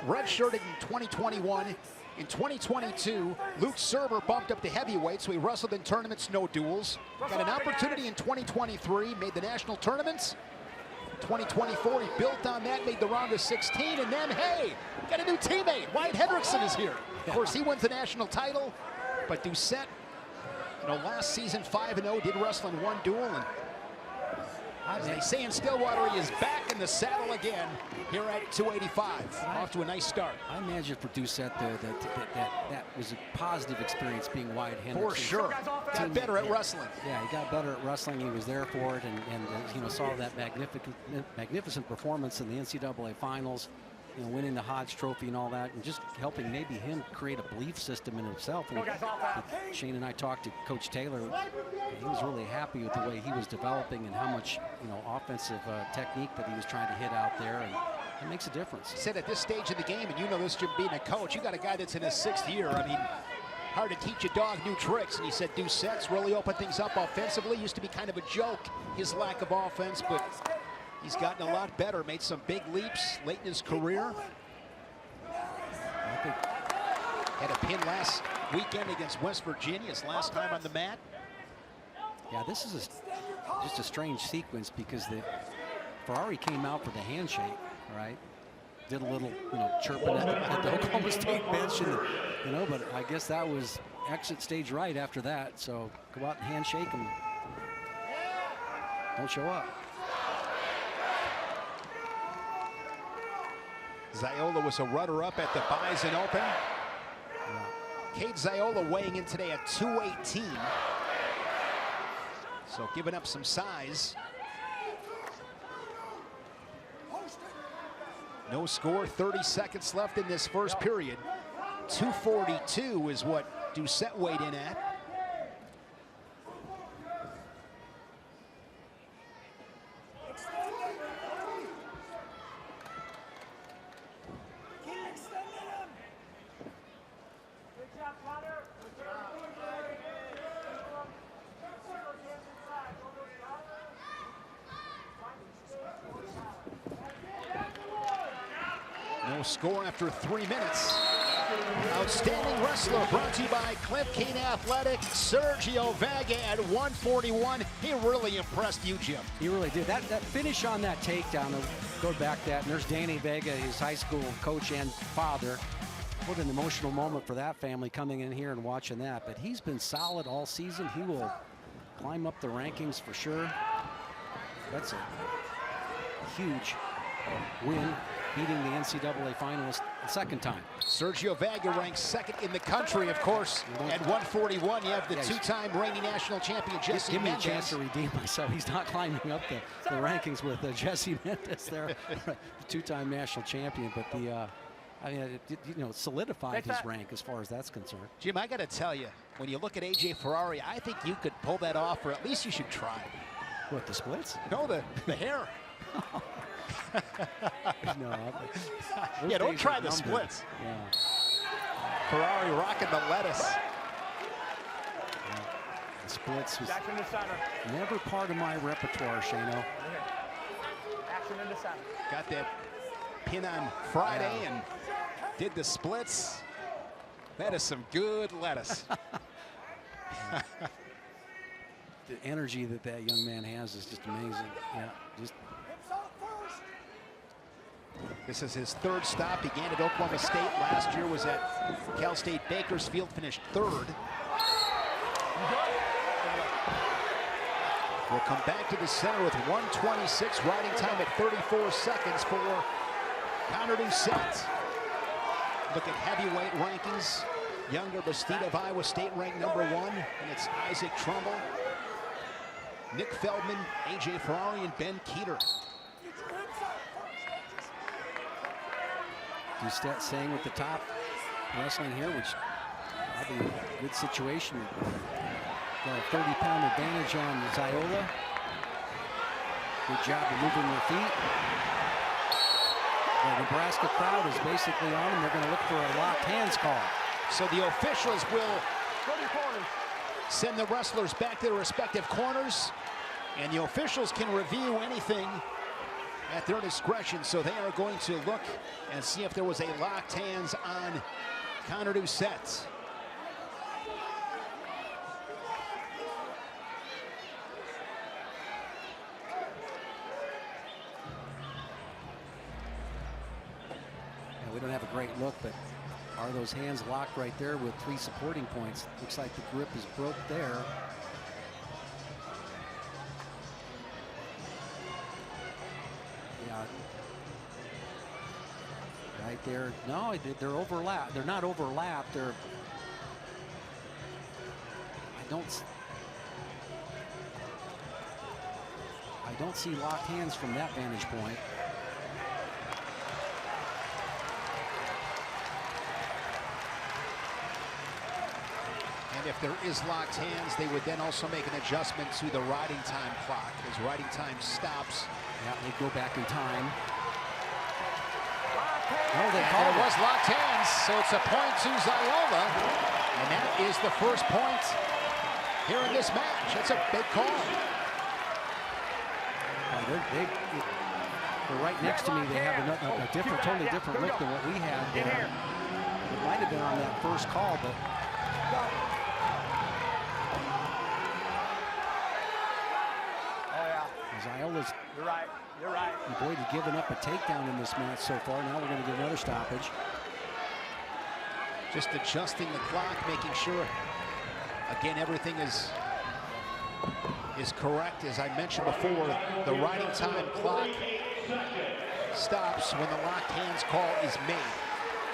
Redshirted in 2021. In 2022, Luke Serber bumped up to heavyweight, so he wrestled in tournaments, no duels. Got an opportunity in 2023, made the national tournaments. 2024, he built on that, made the round of 16, and then, hey, got a new teammate. Wyatt Hendrickson is here. Of course, he wins the national title, but Doucette, last season 5-0, did wrestle in one duel, and as they say in Stillwater, he is back in the saddle again here at 285. Off to a nice start. I imagine for Doucette, that was a positive experience being Wyatt Hendrickson. For sure. Got better at wrestling. Yeah, he got better at wrestling. He was there for it, and saw that magnificent performance in the NCAA finals, winning the Hodge Trophy and all that, and just helping maybe him create a belief system in himself. And Shane and I talked to Coach Taylor. He was really happy with the way he was developing and how much offensive technique that he was trying to hit out there, and it makes a difference. He said at this stage of the game, and this, Jim, being a coach, you got a guy that's in his 6th year. I mean, hard to teach a dog new tricks, and he said Doucette's really opened things up offensively. Used to be kind of a joke, his lack of offense, but he's gotten a lot better, made some big leaps late in his career. I think had a pin last weekend against West Virginia, his last time on the mat. Yeah, this is just a strange sequence because Ferrari came out for the handshake, right? Did a little, chirping at the Oklahoma State bench, and, but I guess that was exit stage right after that. So go out and handshake and don't show up. Ziola was a runner-up at the Bison Open. Cade Ziola weighing in today at 218. So giving up some size. No score, 30 seconds left in this first period. 242 is what Doucette weighed in at. No score after 3 minutes. Outstanding wrestler brought to you by Cliff King Athletic, Sergio Vega at 141. He really impressed you, Jim. He really did. That finish on that takedown, go back that, and there's Danny Vega, his high school coach and father. What an emotional moment for that family coming in here and watching that. But he's been solid all season. He will climb up the rankings for sure. That's a huge win, beating the NCAA finalist the 2nd time. Sergio Vega ranks 2nd in the country, of course. At 141, you have the two-time reigning national champion, Jesse Give me Mendez. a chance to redeem myself. He's not climbing up the rankings with Jesse Mendez there, the two-time national champion. But it solidified his rank as far as that's concerned. Jim, I got to tell you, when you look at AJ Ferrari, I think you could pull that off, or at least you should try. What, the splits? No, the hair. No. Yeah, don't try the splits. Yeah. Ferrari rocking the lettuce. Yeah. The splits was never part of my repertoire, Shano. Action in the center. Got that pin on Friday and did the splits. That is some good lettuce. The energy that young man has is just amazing. Yeah, just. This is his 3rd stop. Began at Oklahoma State. Last year was at Cal State Bakersfield, finished 3rd. We'll come back to the center with 1:26 riding time at 34 seconds for Connor Doucette. Look at heavyweight rankings. Younger Bastida of Iowa State ranked #1, and it's Isaac Trumbull, Nick Feldman, AJ Ferrari, and Ben Keeter. Doucette staying with the top wrestling here, which probably a good situation. Got a 30-pound advantage on Ziola. Good job of moving their feet. The Nebraska crowd is basically on them. They're going to look for a locked hands call. So the officials will send the wrestlers back to their respective corners, and the officials can review anything at their discretion. So they are going to look and see if there was a locked hands on counter to set. We don't have a great look, but are those hands locked right there with 3 supporting points? Looks like the grip is broke there. Yeah. Right there. No, they're overlapped. They're not overlapped. They're. I don't see locked hands from that vantage point. And if there is locked hands, they would then also make an adjustment to the riding time clock. As riding time stops. Yeah, they go back in time. No, they called it was locked hands, so it's a point to Ziola. And that is the first point here in this match. That's a big call. They're right next to me. They have a different, totally different look than what we had. It might have been on that first call, but. Ziola's You're right. You're right. Boyd has given up a takedown in this match so far. Now we're going to get another stoppage. Just adjusting the clock, making sure, again, everything is correct. As I mentioned before, the riding time clock stops when the locked hands call is made.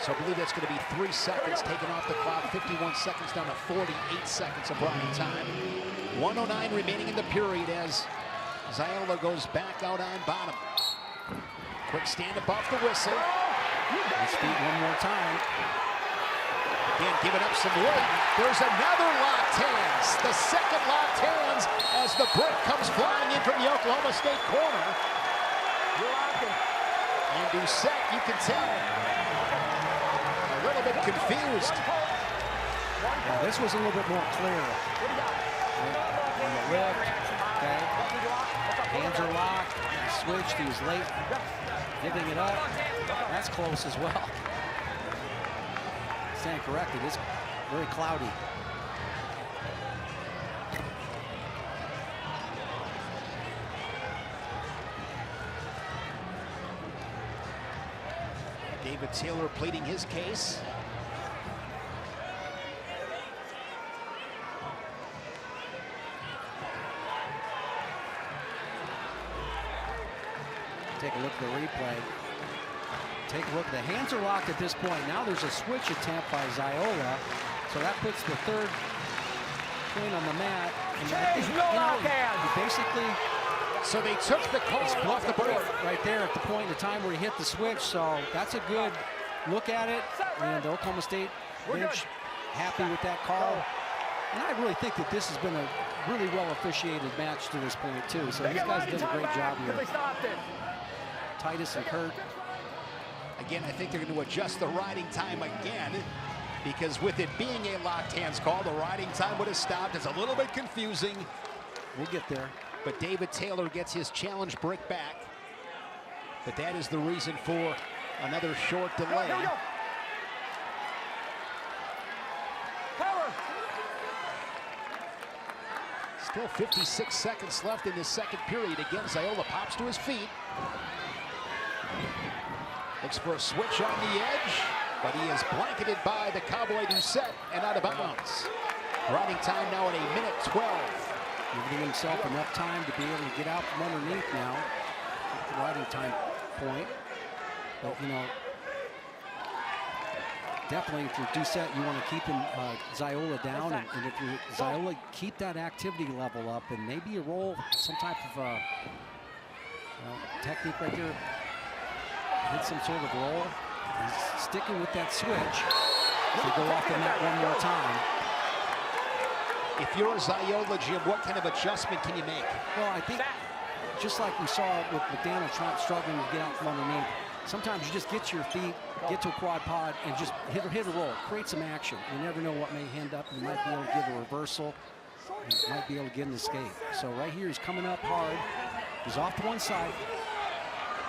So I believe that's going to be 3 seconds taken off the clock, 51 seconds down to 48 seconds of riding time. 1:09 remaining in the period as Ziola goes back out on bottom. Quick stand above the whistle. His feet one more time. Again, giving up some weight. There's another locked hands. The second locked hands as the brick comes flying in from the Oklahoma State corner. You're locking. And Doucette, you can tell, a little bit confused. Yeah, this was a little bit more clear. What do you got? On the lift, okay. Hands are locked. He switched. He was late giving it up. That's close as well. Stand corrected. It's very cloudy. David Taylor pleading his case. Take a look at the replay. Take a look. The hands are locked at this point. Now there's a switch attempt by Ziola. So that puts the third point on the mat. And basically, so they took the call off the board right there at the point in the time where he hit the switch. So that's a good look at it. And the Oklahoma State bench happy with that call. And I really think that this has been a really well officiated match to this point too. So these guys did a great job here. Titus and Kurt. Again, I think they're going to adjust the riding time again, because with it being a locked hands call, the riding time would have stopped. It's a little bit confusing. We'll get there. But David Taylor gets his challenge brick back. But that is the reason for another short delay. Here we go. Power. Still 56 seconds left in this second period. Again, Ziola pops to his feet. Looks for a switch on the edge, but he is blanketed by the Cowboy Doucette and out of bounds. Riding time now at 1:12. Giving himself enough time to be able to get out from underneath now. The riding time point. But, you know, definitely if you're Doucette, you want to keep him, Ziola down. And if you're Ziola, keep that activity level up and maybe a roll, some type of technique right there. Hit some sort of roll. He's sticking with that switch. They go off the mat one more time. If you're Ziola, Jim, what kind of adjustment can you make? Well, I think just like we saw with McDaniel struggling to get out from underneath, sometimes you just get to your feet, get to a quad pod, and just hit a roll. Create some action. You never know what may end up. You might be able to give a reversal. You might be able to get an escape. So right here, he's coming up hard. He's off to one side.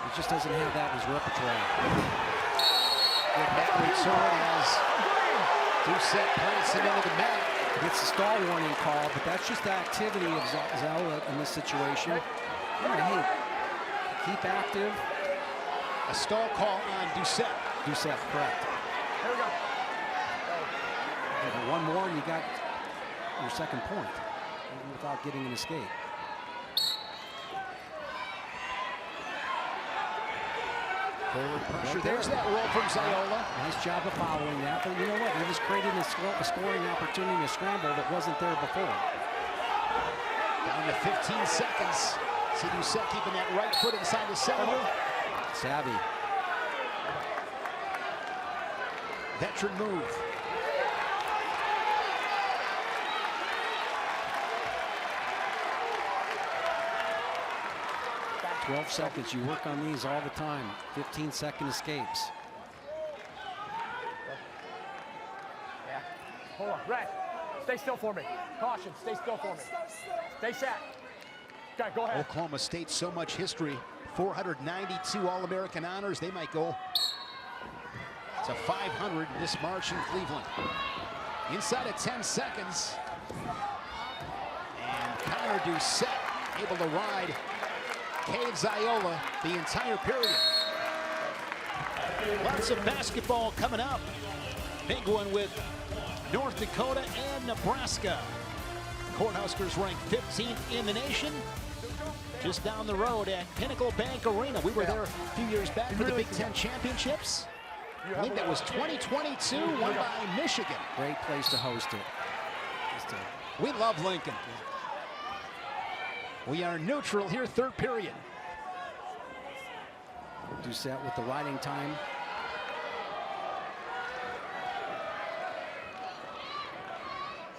He just doesn't have that in his repertoire. Good net return as Doucette plants him into the mat. Gets the stall warning call, but that's just the activity of Ziola in this situation. Hey, keep active. A stall call on Doucette. Doucette, correct. Here we go. One more and you got your second point without getting an escape. Forward pressure. There's that roll from Ziola. Nice job of following that, but you know what? He just created a scoring opportunity, a scramble that wasn't there before. Down to 15 seconds. See Doucette keeping that right foot inside the cylinder. Savvy. Veteran move. – 12 seconds. You work on these all the time. 15-second escapes. Yeah. Hold on. Red. Stay still for me. Caution. Stay still for me. Stay set. Okay, go ahead. Oklahoma State, so much history. 492 All-American honors. They might go to 500 this March in Cleveland. Inside of 10 seconds. And Connor Doucette able to ride Cade Ziola the entire period. Lots of basketball coming up. Big one with North Dakota and Nebraska. Cornhuskers ranked 15th in the nation. Just down the road at Pinnacle Bank Arena. We were there a few years back for the Big Ten Championships. I think that was 2022, won by Michigan. Great place to host it. We love Lincoln. We are neutral here, third period. Doucette with the riding time.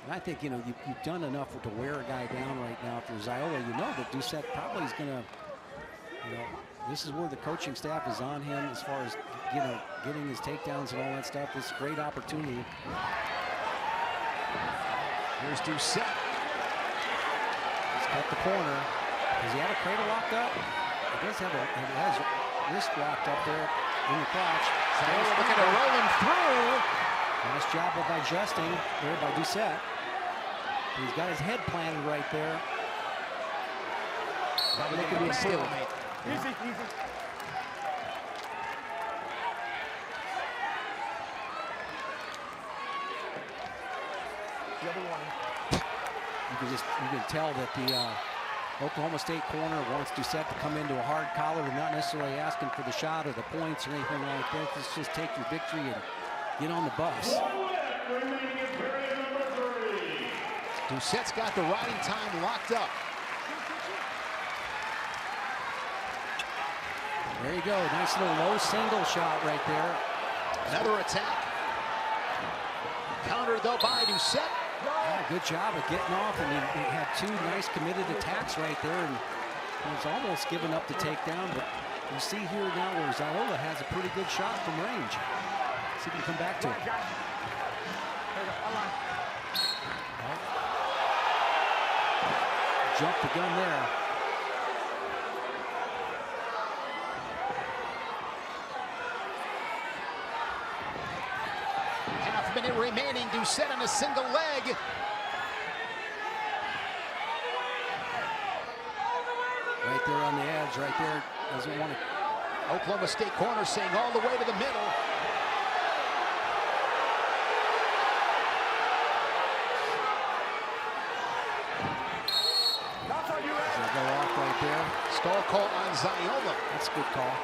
And I think, you know, you've done enough to wear a guy down right now. If you're Ziola, you know that Doucette probably is going to, you know, this is where the coaching staff is on him as far as, you know, getting his takedowns and all that stuff. It's a great opportunity. Here's Doucette. He's cut the corner. Does he have a cradle locked up? He does have a wrist locked up there in the crotch. Ziola's looking to roll him through. Nice job of adjusting there by Doucette. He's got his head planted right there. Probably looking to be a stalemate. Easy, easy. The other one. You can tell that the Oklahoma State corner wants Doucette to come into a hard collar. They're not necessarily asking for the shot or the points or anything like that. Let's just take your victory and get on the bus. Doucette's got the riding time locked up. There you go. Nice little low single shot right there. Another attack. Countered though by Doucette. Yeah, good job of getting off, and he had two nice committed attacks right there, and he was almost giving up the takedown, but you see here now where Ziola has a pretty good shot from range. See if he can come back to it. Jump the gun there. Half minute remaining. Doucette on a single leg. Right there on the edge, right there. Doesn't want to. Oklahoma State corner saying all the way to the middle. He'll go off right there. Stall call on Ziola. That's a good call.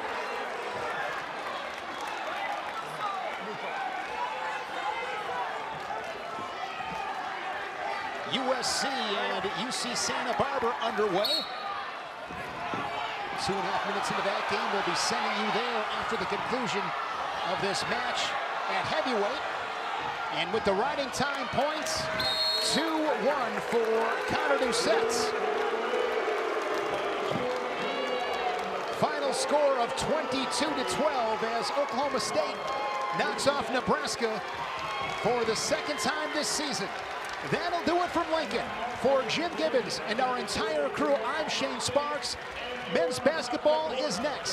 USC and UC Santa Barbara underway. 2.5 minutes into that game. We'll be sending you there after the conclusion of this match at heavyweight. And with the riding time points, 2-1 for Connor Doucette. Final score of 22-12 as Oklahoma State knocks off Nebraska for the second time this season. That'll do it from Lincoln. For Jim Gibbons and our entire crew, I'm Shane Sparks. Men's basketball is next.